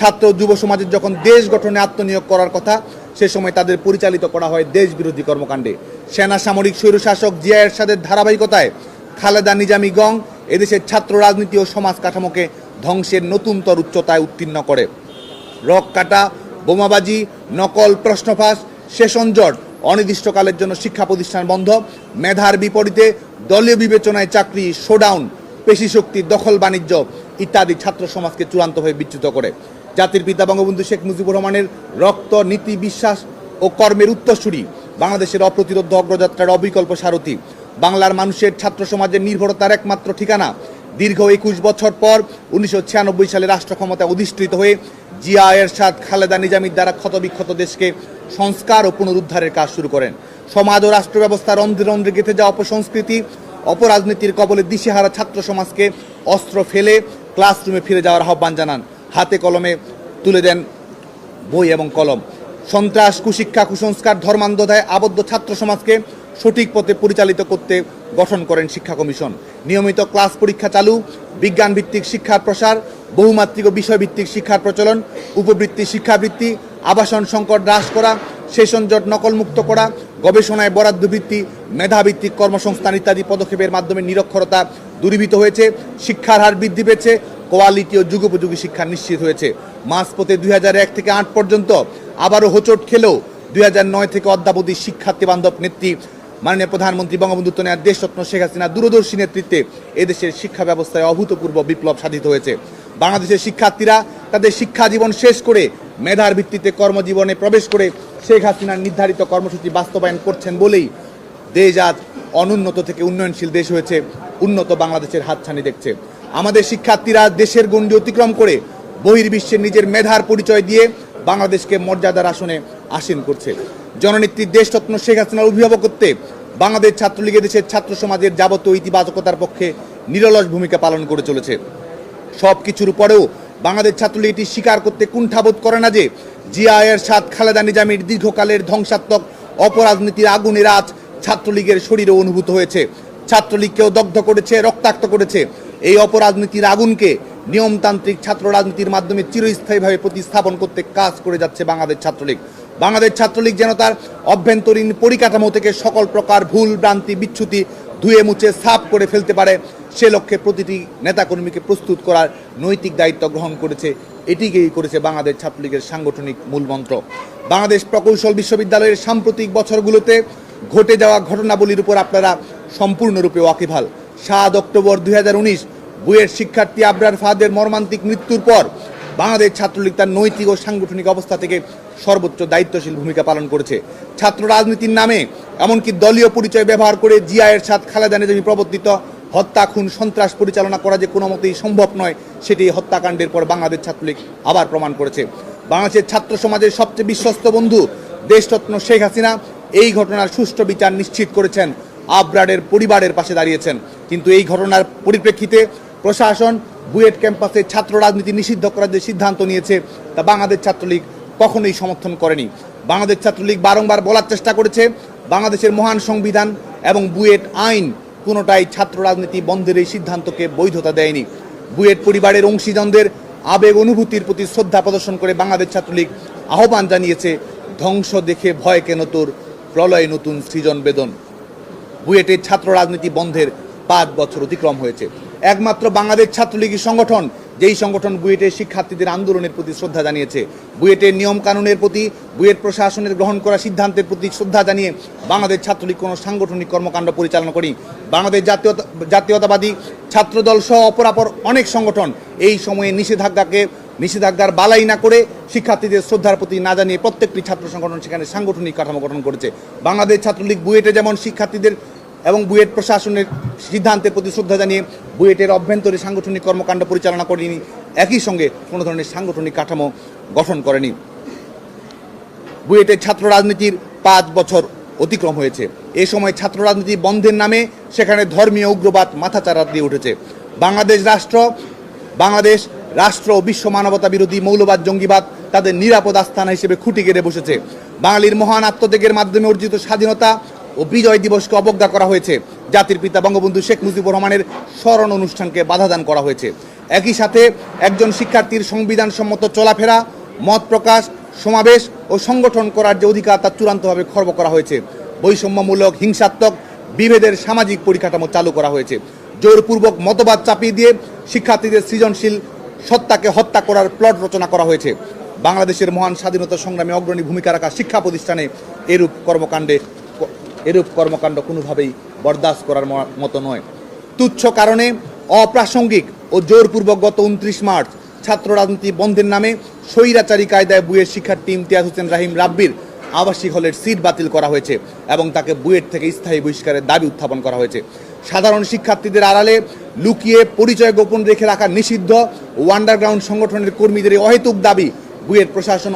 ছাত্র যুব সমাজের যখন দেশ গঠনে আত্মনিয়োগ করার কথা, সে সময় তাদের পরিচালিত করা হয় দেশ বিরোধী কর্মকাণ্ডে। সেনা সামরিক স্বৈরশাসক জিয়া এরশাদের ধারাবাহিকতায় খালেদা নিজামী গং এদেশের ছাত্র রাজনীতি ও সমাজ কাঠামোকে ধ্বংসের নতুনতর উচ্চতায় উত্তীর্ণ করে। রক কাটা, বোমাবাজি, নকল, প্রশ্নফাঁস, সেশন জট, অনির্দিষ্টকালের জন্য শিক্ষা প্রতিষ্ঠান বন্ধ, মেধার বিপরীতে দলীয় বিবেচনায় চাকরি, শোডাউন, পেশিশক্তি, দখল বাণিজ্য ইত্যাদি ছাত্র সমাজকে চূড়ান্তভাবে বিচ্যুত করে। জাতির পিতা বঙ্গবন্ধু শেখ মুজিবুর রহমানের রক্ত, নীতি, বিশ্বাস ও কর্মের উত্তরসূরি, বাংলাদেশের অপ্রতিরোধ্য অগ্রযাত্রার অবিকল্প সারথি, বাংলার মানুষের ছাত্র সমাজের নির্ভরতার একমাত্র ঠিকানা। দীর্ঘ 21 বছর পর 1996 সালে রাষ্ট্র ক্ষমতায় অধিষ্ঠিত হয়ে জিয়া এরশাদ, খালেদা নিজামীর দ্বারা ক্ষতবিক্ষত দেশকে সংস্কার ও পুনরুদ্ধারের কাজ শুরু করেন। সমাজ ও রাষ্ট্র ব্যবস্থা রন্ধ্রে রন্ধ্রে গেঁথে যাওয়া অপসংস্কৃতি, অপরাজনীতির কবলে দিশেহারা ছাত্র সমাজকে অস্ত্র ফেলে ক্লাসরুমে ফিরে যাওয়ার আহ্বান জানান। হাতে কলমে তুলে দেন বই এবং কলম। সন্ত্রাস, কুশিক্ষা, কুসংস্কার, ধর্মান্ধতায় আবদ্ধ ছাত্র সমাজকে সঠিক পথে পরিচালিত করতে গঠন করেন শিক্ষা কমিশন। নিয়মিত ক্লাস পরীক্ষা চালু, বিজ্ঞানভিত্তিক শিক্ষার প্রসার, বহুমাত্রিক ও বিষয়ভিত্তিক শিক্ষার প্রচলন, উপবৃত্তি, শিক্ষাবৃত্তি, আবাসন সংকট হ্রাস করা, সেশন জট নকলমুক্ত করা, গবেষণায় বরাদ্দ বৃত্তি, মেধাভিত্তিক কর্মসংস্থান ইত্যাদি পদক্ষেপের মাধ্যমে নিরক্ষরতা দূরীভূত হয়েছে, শিক্ষার হার বৃদ্ধি পেয়েছে, কোয়ালিটি ও যুগোপযোগী শিক্ষা নিশ্চিত হয়েছে। মাঝপথে 2001 থেকে 8 পর্যন্ত আবারও হোঁচট খেলেও 2009 থেকে অদ্যাবধি শিক্ষার্থী বান্ধব নেত্রী মাননীয় প্রধানমন্ত্রী বঙ্গবন্ধু কন্যা দেশরত্ন শেখ হাসিনা দূরদর্শী নেতৃত্বে এদেশের শিক্ষা ব্যবস্থায় অভূতপূর্ব বিপ্লব সাধিত হয়েছে। বাংলাদেশের শিক্ষার্থীরা তাদের শিক্ষা জীবন শেষ করে মেধার ভিত্তিতে কর্মজীবনে প্রবেশ করে শেখ হাসিনার নির্ধারিত কর্মসূচি বাস্তবায়ন করছেন বলেই দেশ আজ অনুন্নত থেকে উন্নয়নশীল দেশ হয়েছে, উন্নত বাংলাদেশের হাতছানি দেখছে। আমাদের শিক্ষার্থীরা দেশের গণ্ডি অতিক্রম করে বহির্বিশ্বের নিজের মেধার পরিচয় দিয়ে বাংলাদেশকে মর্যাদার আসনে আসীন করছে। জননেত্রী দেশরত্ন শেখ হাসিনার অভিভাবকত্বে বাংলাদেশ ছাত্রলীগ দেশের ছাত্র সমাজের যাবতীয় ইতিবাচকতার পক্ষে নিরলস ভূমিকা পালন করে চলেছে। সব কিছুর পরেও বাংলাদেশ ছাত্রলীগ এটি স্বীকার করতে কুণ্ঠাবোধ করে না যে জিয়া এরশাদ, খালেদা নিজামীর দীর্ঘকালের ধ্বংসাত্মক অপরাজনীতির আগুনের আজ ছাত্রলীগের শরীরে অনুভূত হয়েছে। ছাত্রলীগকেও দগ্ধ করেছে, রক্তাক্ত করেছে। এই অপরাজনীতির আগুনকে নিয়মতান্ত্রিক ছাত্র রাজনীতির মাধ্যমে চিরস্থায়ীভাবে প্রতিস্থাপন করতে কাজ করে যাচ্ছে বাংলাদেশ ছাত্রলীগ। বাংলাদেশ ছাত্রলীগ যেন তার অভ্যন্তরীণ পরিকাঠামো থেকে সকল প্রকার ভুল ভ্রান্তি বিচ্যুতি ধুয়ে মুছে সাফ করে ফেলতে পারে সে লক্ষ্যে প্রতিটি নেতাকর্মীকে প্রস্তুত করার নৈতিক দায়িত্ব গ্রহণ করেছে। এটিকেই করেছে বাংলাদেশ ছাত্রলীগের সাংগঠনিক মূলমন্ত্র। বাংলাদেশ প্রকৌশল বিশ্ববিদ্যালয়ের সাম্প্রতিক বছরগুলোতে ঘটে যাওয়া ঘটনাবলীর উপর আপনারা সম্পূর্ণরূপে ওয়াকিবহাল। 7 অক্টোবর 2019 বুয়েট শিক্ষার্থী আবরার ফাহাদের মর্মান্তিক মৃত্যুর পর বাংলাদেশ ছাত্রলীগ তার নৈতিক ও সাংগঠনিক অবস্থা থেকে সর্বোচ্চ দায়িত্বশীল ভূমিকা পালন করেছে। ছাত্র রাজনীতির নামে এমনকি দলীয় পরিচয় ব্যবহার করে জিয়া এরশাদ, খালেদা নেজামী প্রবর্তিত হত্যা, খুন, সন্ত্রাস পরিচালনা করা যে কোনো মতেই সম্ভব নয়, সেটি হত্যাকাণ্ডের পর বাংলাদেশ ছাত্রলীগ আবার প্রমাণ করেছে। বাংলাদেশের ছাত্র সমাজের সবচেয়ে বিশ্বস্ত বন্ধু দেশরত্ন শেখ হাসিনা এই ঘটনার সুষ্ঠু বিচার নিশ্চিত করেছেন, আবরারের পরিবারের পাশে দাঁড়িয়েছেন। কিন্তু এই ঘটনার পরিপ্রেক্ষিতে প্রশাসন বুয়েট ক্যাম্পাসে ছাত্র রাজনীতি নিষিদ্ধ করার যে সিদ্ধান্ত নিয়েছে তা বাংলাদেশ ছাত্রলীগ কখনোই সমর্থন করেনি। বাংলাদেশ ছাত্রলীগ বারংবার বলার চেষ্টা করেছে বাংলাদেশের মহান সংবিধান এবং বুয়েট আইন কোনোটাই ছাত্র রাজনীতি বন্ধের এই সিদ্ধান্তকে বৈধতা দেয়নি। বুয়েট পরিবারের অংশীজনদের আবেগ অনুভূতির প্রতি শ্রদ্ধা প্রদর্শন করে বাংলাদেশ ছাত্রলীগ আহ্বান জানিয়েছে, ধ্বংস দেখে ভয় কেন তোর, প্রলয় নতুন সৃজন বেদন। বুয়েটের ছাত্র রাজনীতি বন্ধের 5 বছর অতিক্রম হয়েছে। একমাত্র বাংলাদেশ ছাত্রলীগের সংগঠন যেই সংগঠন বুয়েটের শিক্ষার্থীদের আন্দোলনের প্রতি শ্রদ্ধা জানিয়েছে, বুয়েটের নিয়ম কানুনের প্রতি, বুয়েট প্রশাসনের গ্রহণ করা সিদ্ধান্তের প্রতি শ্রদ্ধা জানিয়ে বাংলাদেশ ছাত্রলীগ কোনো সাংগঠনিক কর্মকাণ্ড পরিচালনা করেনি। বাংলাদেশ জাতীয়তাবাদী ছাত্রদল সহ অপরাপর অনেক সংগঠন এই সময়ে নিষেধাজ্ঞার বালাই না করে শিক্ষার্থীদের শ্রদ্ধার প্রতি না জানিয়ে প্রত্যেকটি ছাত্র সংগঠন সেখানে সাংগঠনিক কাঠামো গঠন করেছে। বাংলাদেশ ছাত্রলীগ বুয়েটে যেমন শিক্ষার্থীদের এবং বুয়েট প্রশাসনের সিদ্ধান্তের প্রতি শ্রদ্ধা জানিয়ে বুয়েটের অভ্যন্তরীণ সাংগঠনিক কর্মকাণ্ড পরিচালনা করেনি, একই সঙ্গে কোনো ধরনের সাংগঠনিক কাঠামো গঠন করেনি। বুয়েটের ছাত্র রাজনীতির 5 বছর অতিক্রম হয়েছে। এ সময় ছাত্র রাজনীতি বন্ধের নামে সেখানে ধর্মীয় উগ্রবাদ মাথাচাড়া দিয়ে উঠেছে। বাংলাদেশ রাষ্ট্র ও বিশ্ব মানবতা বিরোধী মৌলবাদ জঙ্গিবাদ তাদের নিরাপদ আস্থানা হিসেবে খুঁটি গেড়ে বসেছে। বাঙালির মহান আত্মত্যাগের মাধ্যমে অর্জিত স্বাধীনতা ও বিজয় দিবসকে অবজ্ঞা করা হয়েছে। জাতির পিতা বঙ্গবন্ধু শেখ মুজিবুর রহমানের স্মরণ অনুষ্ঠানকে বাধাদান করা হয়েছে। একই সাথে একজন শিক্ষার্থীর সংবিধানসম্মত চলাফেরা, মত প্রকাশ, সমাবেশ ও সংগঠন করার যে অধিকার তা চূড়ান্তভাবে খর্ব করা হয়েছে। বৈষম্যমূলক, হিংসাত্মক, বিভেদের সামাজিক পরিকাঠামো চালু করা হয়েছে। জোরপূর্বক মতবাদ চাপিয়ে দিয়ে শিক্ষার্থীদের সৃজনশীল সত্তাকে হত্যা করার প্লট রচনা করা হয়েছে। বাংলাদেশের মহান স্বাধীনতা সংগ্রামে অগ্রণী ভূমিকা রাখা শিক্ষা প্রতিষ্ঠানে এরূপ কর্মকাণ্ড কোনোভাবেই বরদাস্ত করার মতো নয়। তুচ্ছ কারণে, অপ্রাসঙ্গিক ও জোরপূর্বক গত 29 মার্চ ছাত্র রাজনীতি বন্ধের নামে স্বৈরাচারী কায়দায় বুয়েট শিক্ষার্থী ইমতিয়াজ হোসেন রাহিম রাব্বির আবাসিক হলের সিট বাতিল করা হয়েছে এবং তাকে বুয়েট থেকে স্থায়ী বহিষ্কারের দাবি উত্থাপন করা হয়েছে। সাধারণ শিক্ষার্থীদের আড়ালে লুকিয়ে পরিচয় গোপন রেখে রাখা নিষিদ্ধ ও আন্ডারগ্রাউন্ড সংগঠনের কর্মীদের এই অহেতুক দাবি বুয়েট প্রশাসন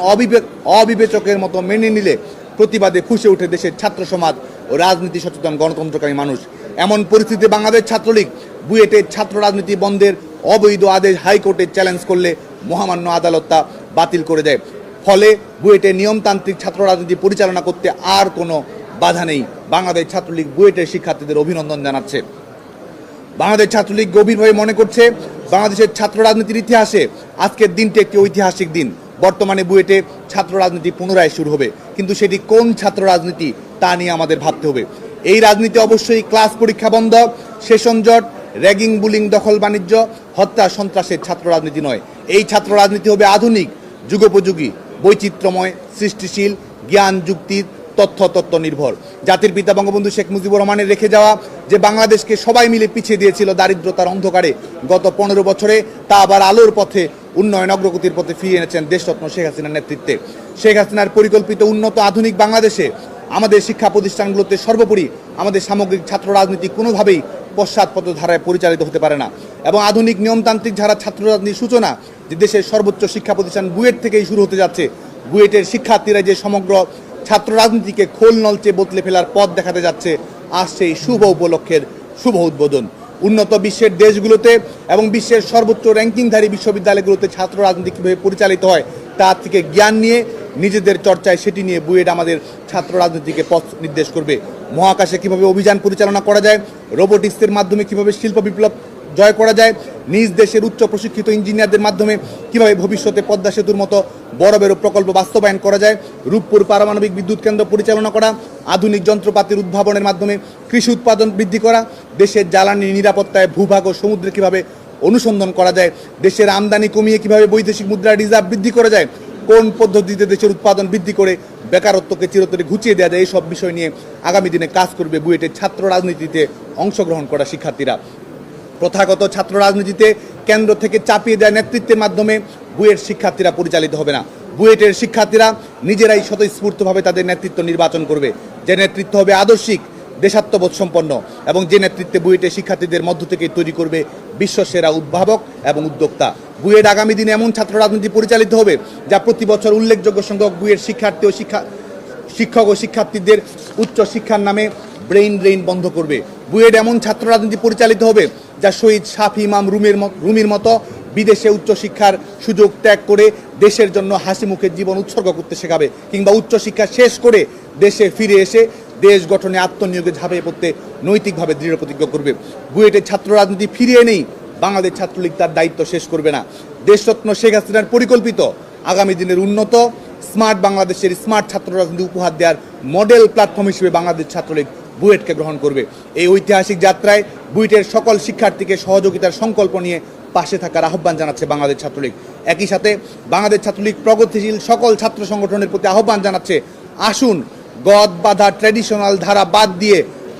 অবিবেচকের মতো মেনে নিলে প্রতিবাদে ফুঁসে ওঠে দেশের ছাত্র সমাজ ও রাজনীতি সচেতন গণতন্ত্রকামী মানুষ। এমন পরিস্থিতিতে বাংলাদেশ ছাত্রলীগ বুয়েটের ছাত্র রাজনীতি বন্ধের অবৈধ আদেশ হাইকোর্টে চ্যালেঞ্জ করলে মহামান্য আদালত তা বাতিল করে দেয়। ফলে বুয়েটের নিয়মতান্ত্রিক ছাত্র রাজনীতি পরিচালনা করতে আর কোনো বাধা নেই। বাংলাদেশ ছাত্রলীগ বুয়েটের শিক্ষার্থীদের অভিনন্দন জানাচ্ছে। বাংলাদেশ ছাত্রলীগ গভীরভাবে মনে করছে বাংলাদেশের ছাত্র রাজনীতির ইতিহাসে আজকের দিনটি একটি ঐতিহাসিক দিন। বর্তমানে বুয়েটে ছাত্র রাজনীতি পুনরায় শুরু হবে, কিন্তু সেটি কোন ছাত্র রাজনীতি তা নিয়ে আমাদের ভাবতে হবে। এই রাজনীতি অবশ্যই ক্লাস পরীক্ষা বন্ধ, সেশন জট, র্যাগিং, বুলিং, দখল বাণিজ্য, হত্যা, সন্ত্রাসের ছাত্র রাজনীতি নয়। এই ছাত্র রাজনীতি হবে আধুনিক, যুগোপযোগী, বৈচিত্র্যময়, সৃষ্টিশীল, জ্ঞান যুক্তির, তথ্য নির্ভর। জাতির পিতা বঙ্গবন্ধু শেখ মুজিবুর রহমানের রেখে যাওয়া যে বাংলাদেশকে সবাই মিলে পিছিয়ে দিয়েছিল দারিদ্রতার অন্ধকারে, গত 15 বছরে তা আবার আলোর পথে, উন্নয়ন অগ্রগতির পথে ফিরিয়ে এনেছেন দেশরত্ন শেখ হাসিনার নেতৃত্বে। শেখ হাসিনার পরিকল্পিত উন্নত আধুনিক বাংলাদেশে আমাদের শিক্ষা প্রতিষ্ঠানগুলোতে সর্বোপরি আমাদের সামগ্রিক ছাত্র রাজনীতি কোনোভাবেই পশ্চাৎপদ ধারায় পরিচালিত হতে পারে না। এবং আধুনিক নিয়মতান্ত্রিক ধারা ছাত্র রাজনীতির সূচনা যে দেশের সর্বোচ্চ শিক্ষা প্রতিষ্ঠান বুয়েট থেকেই শুরু হতে যাচ্ছে, বুয়েটের শিক্ষার্থীরা যে সমগ্র ছাত্র রাজনীতিকে খোল নলচে বদলে ফেলার পথ দেখাতে যাচ্ছে, আজ সেই শুভ উপলক্ষের শুভ উদ্বোধন। উন্নত বিশ্বের দেশগুলোতে এবং বিশ্বের সর্বোচ্চ র্যাঙ্কিংধারী বিশ্ববিদ্যালয়গুলোতে ছাত্র রাজনীতি কীভাবে পরিচালিত হয় তার থেকে জ্ঞান নিয়ে নিজেদের চর্চায় সেটি নিয়ে বুয়েট আমাদের ছাত্র রাজনীতিকে পথ নির্দেশ করবে। মহাকাশে কীভাবে অভিযান পরিচালনা করা যায়, রোবোটিক্সের মাধ্যমে কীভাবে শিল্প বিপ্লব জয় করা যায়, নিজ দেশের উচ্চ প্রশিক্ষিত ইঞ্জিনিয়ারদের মাধ্যমে কিভাবে ভবিষ্যতে পদ্মা সেতুর মতো বড় বড় প্রকল্প বাস্তবায়ন করা যায়, রূপপুর পারমাণবিক বিদ্যুৎ কেন্দ্র পরিচালনা করা, আধুনিক যন্ত্রপাতির উদ্ভাবনের মাধ্যমে কৃষি উৎপাদন বৃদ্ধি করা, দেশের জ্বালানি নিরাপত্তায় ভূভাগ ও সমুদ্রে কিভাবে অনুসন্ধান করা যায়, দেশের আমদানি কমিয়ে কিভাবে বৈদেশিক মুদ্রার রিজার্ভ বৃদ্ধি করা যায়, কোন পদ্ধতিতে দেশের উৎপাদন বৃদ্ধি করে বেকারত্বকে চিরতরে ঘুচিয়ে দেওয়া যায়, এইসব বিষয় নিয়ে আগামী দিনে কাজ করবে বুয়েটের ছাত্র রাজনীতিতে অংশগ্রহণ করা শিক্ষার্থীরা। প্রথাগত ছাত্র রাজনীতিতে কেন্দ্র থেকে চাপিয়ে দেওয়া নেতৃত্বের মাধ্যমে বুয়েট শিক্ষার্থীরা পরিচালিত হবে না। বুয়েটের শিক্ষার্থীরা নিজেরাই স্বতঃস্ফূর্তভাবে তাদের নেতৃত্ব নির্বাচন করবে, যে নেতৃত্ব হবে আদর্শিক, দেশাত্মবোধ সম্পন্ন এবং যে নেতৃত্বে বুয়েটের শিক্ষার্থীদের মধ্য থেকে তৈরি করবে বিশ্বসেরা উদ্ভাবক এবং উদ্যোক্তা। বুয়েট আগামী দিনে এমন ছাত্র রাজনীতি পরিচালিত হবে যা প্রতি বছর উল্লেখযোগ্য সংখ্যক বুয়েট শিক্ষার্থী ও শিক্ষক ও শিক্ষার্থীদের উচ্চ শিক্ষার নামে ব্রেইন ড্রেইন বন্ধ করবে। বুয়েট এমন ছাত্র রাজনীতি পরিচালিত হবে যা শহীদ শাফি ইমাম রুমির মতো বিদেশে উচ্চশিক্ষার সুযোগ ত্যাগ করে দেশের জন্য হাসি মুখের জীবন উৎসর্গ করতে শেখাবে, কিংবা উচ্চশিক্ষা শেষ করে দেশে ফিরে এসে দেশ গঠনে আত্মনিয়োগে ঝাঁপিয়ে পড়তে নৈতিকভাবে দৃঢ় প্রতিজ্ঞ করবে। বুয়েটের ছাত্র রাজনীতি ফিরিয়ে নেই বাংলাদেশ ছাত্রলীগ তার দায়িত্ব শেষ করবে না। দেশরত্ন শেখ হাসিনার পরিকল্পিত আগামী দিনের উন্নত স্মার্ট বাংলাদেশের স্মার্ট ছাত্র রাজনীতি উপহার দেওয়ার মডেল প্ল্যাটফর্ম হিসেবে বাংলাদেশ ছাত্রলীগ বুয়েটকে গ্রহণ করবে। এই ঐতিহাসিক যাত্রায় বুয়েটের সকল শিক্ষার্থীকে সহযোগিতার সংকল্প নিয়ে পাশে থাকার আহ্বান জানাচ্ছে বাংলাদেশ ছাত্রলীগ। একই সাথে বাংলাদেশ ছাত্রলীগ প্রগতিশীল সকল ছাত্র সংগঠনের প্রতি আহ্বান জানাচ্ছে, আসুন গদ বাঁধা ট্র্যাডিশনাল ধারা বাদ দিয়ে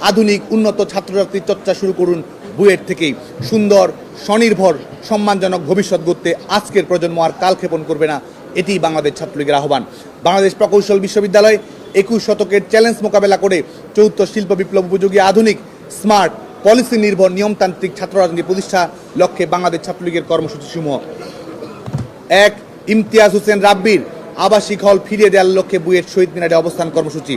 আধুনিক উন্নত ছাত্রছাত্রীর চর্চা শুরু করুন। বুয়েট থেকেই সুন্দর, স্বনির্ভর, সম্মানজনক ভবিষ্যৎ গড়তে আজকের প্রজন্ম আর কালক্ষেপণ করবে না, এটি বাংলাদেশ ছাত্রলীগের আহ্বান। বাংলাদেশ প্রকৌশল বিশ্ববিদ্যালয় 21 শতকের চ্যালেঞ্জ মোকাবেলা করে চতুর্থ শিল্প বিপ্লব উপযোগী আধুনিক স্মার্ট পলিসি নির্ভর নিয়মতান্ত্রিক ছাত্র রাজনীতি প্রতিষ্ঠা লক্ষ্যে বাংলাদেশ ছাত্রলীগের কর্মসূচি সমূহ: 1. ইমতিয়াজ হোসেন রাব্বির আবাসিক হল ফিরিয়ে দেওয়ার লক্ষ্যে বুয়েট শহীদ মিনারে অবস্থান কর্মসূচি।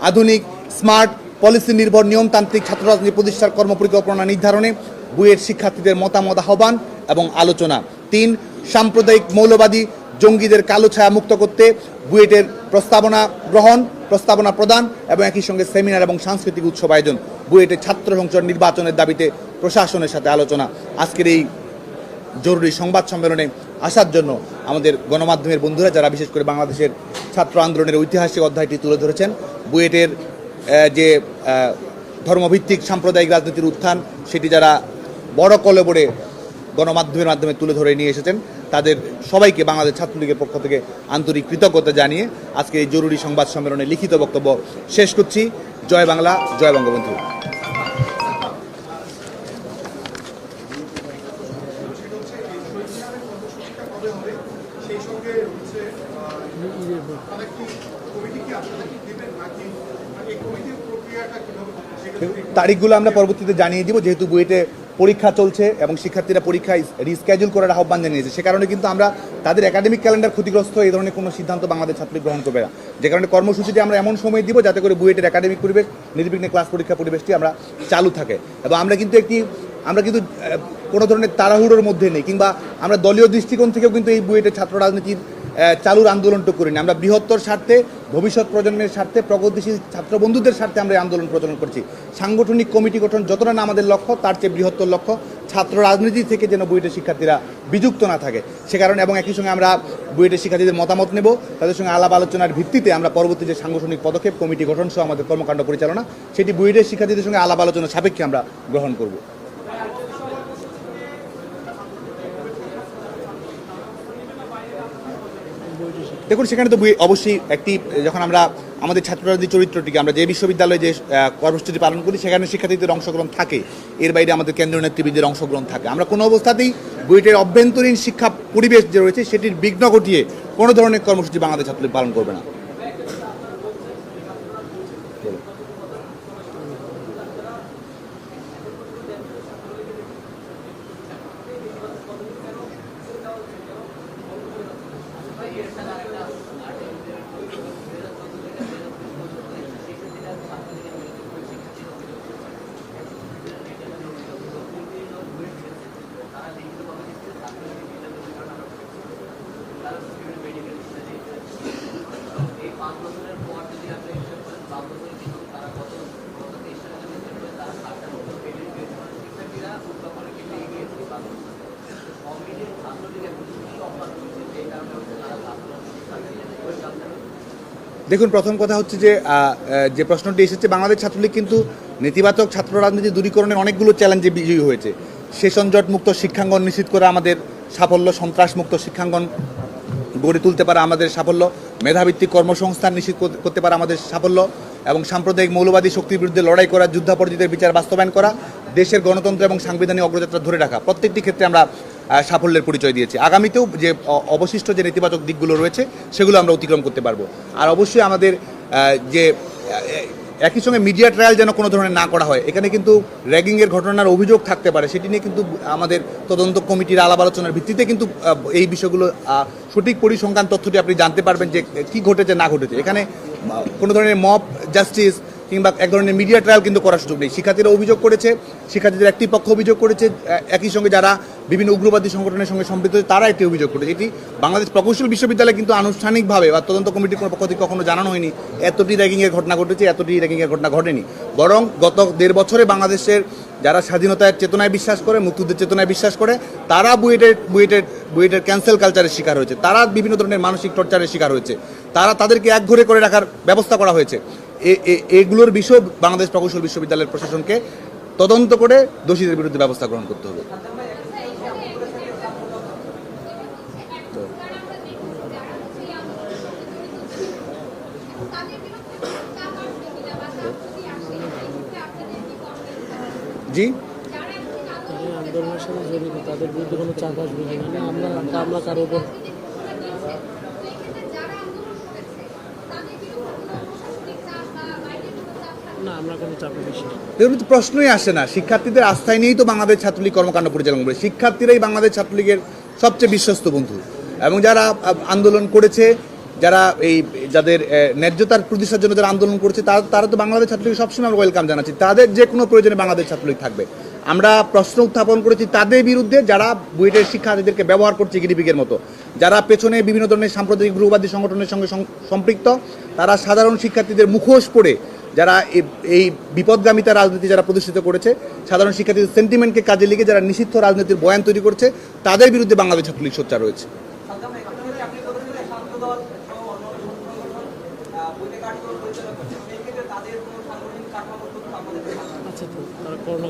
আধুনিক স্মার্ট পলিসি নির্ভর নিয়মতান্ত্রিক ছাত্র রাজনীতি প্রতিষ্ঠার কর্মপরিকল্পনা নির্ধারণে বুয়েট শিক্ষার্থীদের মতামত আহ্বান এবং আলোচনা। 3. সাম্প্রদায়িক মৌলবাদী জঙ্গিদের কালো ছায়া মুক্ত করতে বুয়েটের প্রস্তাবনা গ্রহণ, প্রস্তাবনা প্রদান এবং একই সঙ্গে সেমিনার এবং সাংস্কৃতিক উৎসব আয়োজন। বুয়েটের ছাত্র সংসদ নির্বাচনের দাবিতে প্রশাসনের সাথে আলোচনা। আজকের এই জরুরি সংবাদ সম্মেলনে আসার জন্য আমাদের গণমাধ্যমের বন্ধুরা, যারা বিশেষ করে বাংলাদেশের ছাত্র আন্দোলনের ঐতিহাসিক অধ্যায়টি তুলে ধরেছেন, বুয়েটের যে ধর্মভিত্তিক সাম্প্রদায়িক রাজনীতির উত্থান, সেটি যারা বড় কলবরে গণমাধ্যমের মাধ্যমে তুলে ধরে নিয়ে এসেছেন, তাদের সবাইকে বাংলাদেশ ছাত্রলীগের পক্ষ থেকে আন্তরিক কৃতজ্ঞতা জানিয়ে আজকে এই জরুরি সংবাদ সম্মেলনে লিখিত বক্তব্য শেষ করছি। জয় বাংলা, জয় বঙ্গবন্ধু। তারিখগুলো আমরা পরবর্তীতে জানিয়ে দিব, যেহেতু বুয়েটে পরীক্ষা চলছে এবং শিক্ষার্থীরা পরীক্ষায় রিস্কেডিউল করার আহ্বান জানিয়েছে। সে কারণে কিন্তু আমরা তাদের একাডেমিক ক্যালেন্ডার ক্ষতিগ্রস্ত এই ধরনের কোনো সিদ্ধান্ত বাংলাদেশ ছাত্রলীগ গ্রহণ করবে না। যে কারণে কর্মসূচিতে আমরা এমন সময় দিব যাতে করে বুয়েটের একাডেমিক পরিবেশ, নির্বিঘ্নে ক্লাস পরীক্ষা পরিবেশটি আমরা চালু থাকে। এবং আমরা কিন্তু কোনো ধরনের তাড়াহুড়োর মধ্যে নেই, কিংবা আমরা দলীয় দৃষ্টিকোণ থেকেও কিন্তু এই বুয়েটের ছাত্র রাজনীতির চালুর আন্দোলনটা করি না। আমরা বৃহত্তর স্বার্থে, ভবিষ্যৎ প্রজন্মের স্বার্থে, প্রগতিশীল ছাত্র বন্ধুদের স্বার্থে আমরা আন্দোলন প্রচলন করছি। সাংগঠনিক কমিটি গঠন যতটা না আমাদের লক্ষ্য, তার চেয়ে বৃহত্তর লক্ষ্য ছাত্র রাজনীতি থেকে যেন বুয়েটের শিক্ষার্থীরা বিযুক্ত না থাকে সে কারণে, এবং একই সঙ্গে আমরা বুয়েটের শিক্ষার্থীদের মতামত নেব, তাদের সঙ্গে আলাপ আলোচনার ভিত্তিতে আমরা পরবর্তী যে সাংগঠনিক পদক্ষেপ, কমিটি গঠন সহ আমাদের কর্মকাণ্ড পরিচালনা, সেটি বুয়েটের শিক্ষার্থীদের সঙ্গে আলাপ আলোচনা সাপেক্ষে আমরা গ্রহণ করব। দেখুন, সেখানে তো অবশ্যই একটি, যখন আমরা আমাদের ছাত্র রাজনীতি চরিত্রটিকে আমরা যে বিশ্ববিদ্যালয়ে যে কর্মসূচি পালন করি, সেখানে শিক্ষার্থীদের অংশগ্রহণ থাকে, এর বাইরে আমাদের কেন্দ্রীয় নেতৃবৃন্দের অংশগ্রহণ থাকে। আমরা কোনো অবস্থাতেই বুয়েটের অভ্যন্তরীণ শিক্ষা পরিবেশ যে রয়েছে সেটির বিঘ্ন ঘটিয়ে কোনো ধরনের কর্মসূচি বাংলাদেশ ছাত্রলীগ পালন করবে না। দেখুন, প্রথম কথা হচ্ছে যে যে প্রশ্নটি এসেছে, বাংলাদেশ ছাত্রলীগ কিন্তু নেতিবাচক ছাত্র রাজনীতি দূরীকরণের অনেকগুলো চ্যালেঞ্জে বিজয়ী হয়েছে। সেশনজট মুক্ত শিক্ষাঙ্গন নিশ্চিত করা আমাদের সাফল্য, সন্ত্রাস মুক্ত শিক্ষাঙ্গন গড়ে তুলতে পারা আমাদের সাফল্য, মেধাভিত্তিক কর্মসংস্থান নিশ্চিত করতে পারা আমাদের সাফল্য, এবং সাম্প্রদায়িক মৌলবাদী শক্তির বিরুদ্ধে লড়াই করা, যুদ্ধাপরাধীদের বিচার বাস্তবায়ন করা, দেশের গণতন্ত্র এবং সাংবিধানিক অগ্রযাত্রা ধরে রাখা, প্রত্যেকটি ক্ষেত্রে আমরা সাফল্যের পরিচয় দিয়েছি। আগামীতেও যে অবশিষ্ট যে নেতিবাচক দিকগুলো রয়েছে সেগুলো আমরা অতিক্রম করতে পারবো। আর অবশ্যই আমাদের যে একই সঙ্গে মিডিয়া ট্রায়াল যেন কোনো ধরনের না করা হয়। এখানে কিন্তু র্যাগিংয়ের ঘটনার অভিযোগ থাকতে পারে, সেটি নিয়ে কিন্তু আমাদের তদন্ত কমিটির আলাপ আলোচনার ভিত্তিতে কিন্তু এই বিষয়গুলো সঠিক পরিসংখ্যান তথ্যটি আপনি জানতে পারবেন যে কী ঘটেছে না ঘটেছে। এখানে কোনো ধরনের মব জাস্টিস কিংবা এক ধরনের মিডিয়া ট্রায়াল কিন্তু করার সুযোগ নেই। শিক্ষার্থীরা অভিযোগ করেছে, শিক্ষার্থীদের একটি পক্ষ অভিযোগ করেছে, একই সঙ্গে যারা বিভিন্ন উগ্রবাদী সংগঠনের সঙ্গে সম্পৃক্ত তারা একটি অভিযোগ করেছে। এটি বাংলাদেশ প্রকৌশল বিশ্ববিদ্যালয় কিন্তু আনুষ্ঠানিকভাবে বা তদন্ত কমিটির কোনো পক্ষ থেকে কখনো জানানো হয়নি এতটি র্যাগিংয়ের ঘটনা ঘটেছে, এতটি র্যাগিংয়ের ঘটনা ঘটেনি। বরং গত 1.5 বছরে বাংলাদেশের যারা স্বাধীনতার চেতনায় বিশ্বাস করে, মুক্তিযুদ্ধের চেতনায় বিশ্বাস করে, তারা বুয়েটের ক্যান্সেল কালচারের শিকার হয়েছে, তারা বিভিন্ন ধরনের মানসিক টর্চারের শিকার হয়েছে, তাদেরকে একঘরে করে রাখার ব্যবস্থা করা হয়েছে। এগুলোর বিষয় বাংলাদেশ প্রকৌশল বিশ্ববিদ্যালয়ের প্রশাসনকে তদন্ত করে দোষীদের বিরুদ্ধে ব্যবস্থা গ্রহণ করতে হবে। জি, আন্দোলনের সাথে জড়িত তাদের বিরুদ্ধে কোনো চাপ আসবে না, আমরা কারো উপর না, আমরা কোনো চাপে বেশি এর তো প্রশ্নই আসে না। শিক্ষার্থীদের আস্থায় নিয়েই তো বাংলাদেশ ছাত্রলীগ কর্মকাণ্ড পরিচালনা করে। শিক্ষার্থীরাই বাংলাদেশ ছাত্রলীগের সবচেয়ে বিশ্বস্ত বন্ধু, এবং যারা আন্দোলন করেছে, যারা যাদের ন্যায্যতার প্রতিষ্ঠার জন্য যারা আন্দোলন করেছে, তারা তো বাংলাদেশ ছাত্রলীগ সবসময় আমরা ওয়েলকাম জানাচ্ছি। তাদের যে কোনো প্রয়োজনে বাংলাদেশ ছাত্রলীগ থাকবে। আমরা প্রশ্ন উত্থাপন করেছি তাদের বিরুদ্ধে যারা বুয়েটের শিক্ষার্থীদেরকে ব্যবহার করছে গিরিপিগের মতো, যারা পেছনে বিভিন্ন ধরনের সাম্প্রদায়িক উগ্রবাদী সংগঠনের সঙ্গে সম্পৃক্ত, তারা সাধারণ শিক্ষার্থীদের মুখোশ পড়ে যারা এই বিপদগামিতা রাজনীতি যারা প্রতিষ্ঠিত করেছে, সাধারণ শিক্ষার্থীদের সেন্টিমেন্টকে কাজে লেগে যারা নিষিদ্ধ রাজনীতির বয়ান তৈরি করছে, তাদের বিরুদ্ধে বাংলাদেশ ছাত্রলীগ সোচ্চার রয়েছে।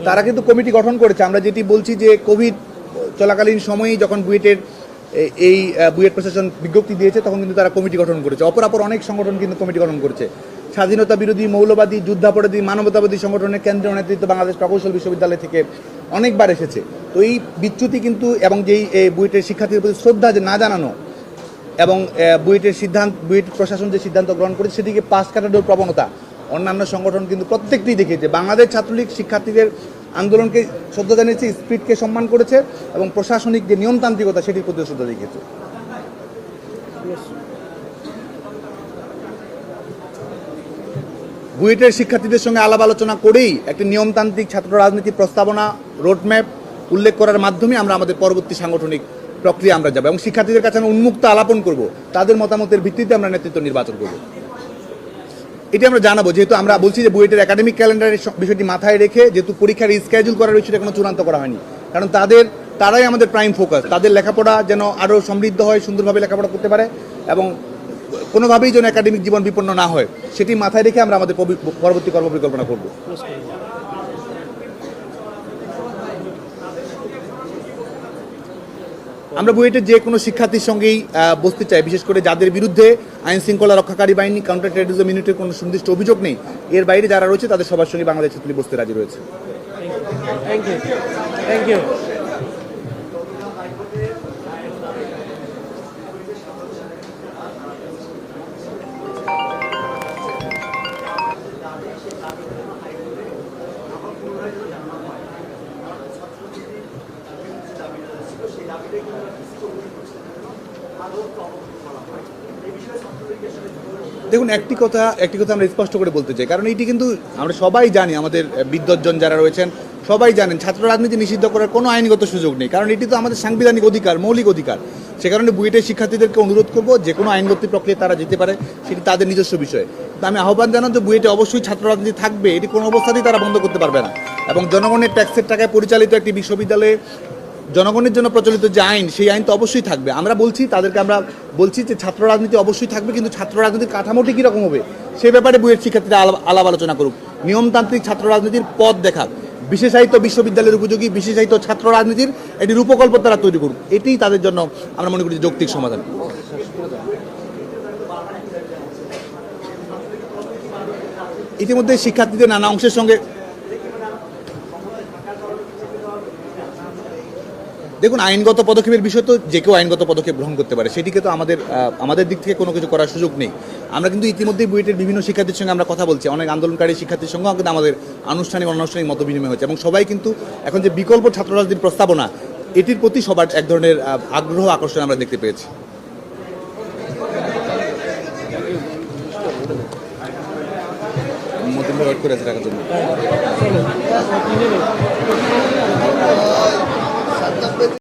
তারা কিন্তু কমিটি গঠন করেছে। আমরা যেটি বলছি যে কোভিড চলাকালীন সময়েই যখন বুয়েটের বুয়েট প্রশাসন বিজ্ঞপ্তি দিয়েছে, তখন কিন্তু তারা কমিটি গঠন করেছে। অপরাপর অনেক সংগঠন কিন্তু কমিটি গঠন করেছে। স্বাধীনতা বিরোধী, মৌলবাদী, যুদ্ধাপরাধী, মানবতাবাদী সংগঠনের কেন্দ্রীয় নেতৃত্ব বাংলাদেশ প্রকৌশল বিশ্ববিদ্যালয় থেকে অনেকবার এসেছে। তো এই বিচ্যুতি কিন্তু, এবং যেই বুয়েটের শিক্ষার্থীদের প্রতি শ্রদ্ধা যে না জানানো, এবং বুয়েট প্রশাসন যে সিদ্ধান্ত গ্রহণ করেছে সেটিকে পাশ কাটানোর প্রবণতা অন্যান্য সংগঠন কিন্তু প্রত্যেকটি দেখেছে। বাংলাদেশ ছাত্রলীগ শিক্ষার্থীদের আন্দোলনকে শ্রদ্ধা জানিয়েছে, স্পিরিটকে সম্মান করেছে, এবং প্রশাসনিক যে নিয়মতান্ত্রিকতা সেটির প্রতি শ্রদ্ধা দেখিয়েছে। বুয়েটের শিক্ষার্থীদের সঙ্গে আলাপ আলোচনা করেই একটি নিয়মতান্ত্রিক ছাত্র রাজনীতি প্রস্তাবনা, রোডম্যাপ উল্লেখ করার মাধ্যমে আমরা আমাদের পরবর্তী সাংগঠনিক প্রক্রিয়া আমরা যাব, এবং শিক্ষার্থীদের কাছে আমরা উন্মুক্ত আলাপন করব, তাদের মতামতের ভিত্তিতে আমরা নেতৃত্ব নির্বাচন করব। এটি আমরা জানাবো, যেহেতু আমরা বলছি যে বুয়েটের একাডেমিক ক্যালেন্ডারের বিষয়টি মাথায় রেখে, যেহেতু পরীক্ষার স্কেডিউল করার বিষয়টা এখনো চূড়ান্ত করা হয়নি, কারণ তারাই আমাদের প্রাইম ফোকাস। তাদের লেখাপড়া যেন আরও সমৃদ্ধ হয়, সুন্দরভাবে লেখাপড়া করতে পারে, এবং কোনোভাবেই যেন একাডেমিক জীবন বিপন্ন না হয়, সেটি মাথায় রেখে আমরা আমাদের পরবর্তী কর্মপরিকল্পনা করব। আমরা বুয়েটের যে কোনো শিক্ষার্থীর সঙ্গেই বসতে চাই, বিশেষ করে যাদের বিরুদ্ধে আইন শৃঙ্খলা রক্ষাকারী বাহিনী, কাউন্টার টেররিজম ইউনিটের কোনো সুনির্দিষ্ট অভিযোগ নেই, এর বাইরে যারা রয়েছে তাদের সবার সঙ্গে বাংলাদেশ ছাত্রলীগ বসতে রাজি রয়েছে। Thank you. দেখুন, একটি কথা আমরা স্পষ্ট করে বলতে চাই, কারণ এটি কিন্তু আমরা সবাই জানি, আমাদের বিদ্বজ্জন যারা রয়েছেন সবাই জানেন, ছাত্র রাজনীতি নিষিদ্ধ করার কোনো আইনগত সুযোগ নেই, কারণ এটি তো আমাদের সাংবিধানিক অধিকার, মৌলিক অধিকার। সে কারণে বুয়েটের শিক্ষার্থীদেরকে অনুরোধ করব, যে কোনো আইনগত প্রক্রিয়া তারা যেতে পারে, সেটি তাদের নিজস্ব বিষয়। তো আমি আহ্বান জানান যে বুয়েটে অবশ্যই ছাত্র রাজনীতি থাকবে, এটি কোনো অবস্থাতেই তারা বন্ধ করতে পারবে না, এবং জনগণের ট্যাক্সের টাকায় পরিচালিত একটি বিশ্ববিদ্যালয়ে জনগণের জন্য প্রচলিত যে আইন, সেই আইন তো অবশ্যই থাকবে। আমরা বলছি যে ছাত্র রাজনীতি অবশ্যই থাকবে, কিন্তু ছাত্র রাজনীতির কাঠামোটি কীরকম হবে সে ব্যাপারে বইয়ের শিক্ষার্থীরা আলাপ আলোচনা করুক। নিয়মতান্ত্রিক ছাত্র রাজনীতির পথ দেখাক, বিশেষায়িত বিশ্ববিদ্যালয়ের উপযোগী বিশেষায়িত ছাত্র রাজনীতির একটি রূপকল্প তারা তৈরি করুক। এটিই তাদের জন্য আমরা মনে করি যে যৌক্তিক সমাধান। ইতিমধ্যে শিক্ষার্থীদের নানা অংশের সঙ্গে দেখুন, আইনগত পদক্ষেপের বিষয় তো যে কেউ আইনগত পদক্ষেপ গ্রহণ করতে পারে, সেটিকে তো আমাদের দিক থেকে কোনো কিছু করার সুযোগ নেই। আমরা কিন্তু ইতিমধ্যেই বুয়েটের বিভিন্ন শিক্ষার্থীর সঙ্গে আমরা কথা বলছি, অনেক আন্দোলনকারী শিক্ষার্থীর সঙ্গেও কিন্তু আমাদের আনুষ্ঠানিক অনানুষ্ঠানিক মত বিনিময় হচ্ছে, এবং সবাই কিন্তু এখন যে বিকল্প ছাত্র রাজনীতির প্রস্তাবনা, এটির প্রতি সবার এক ধরনের আগ্রহ আকর্ষণ আমরা দেখতে পেয়েছি। মতিন ওয়েট করে আছে টাকার জন্য।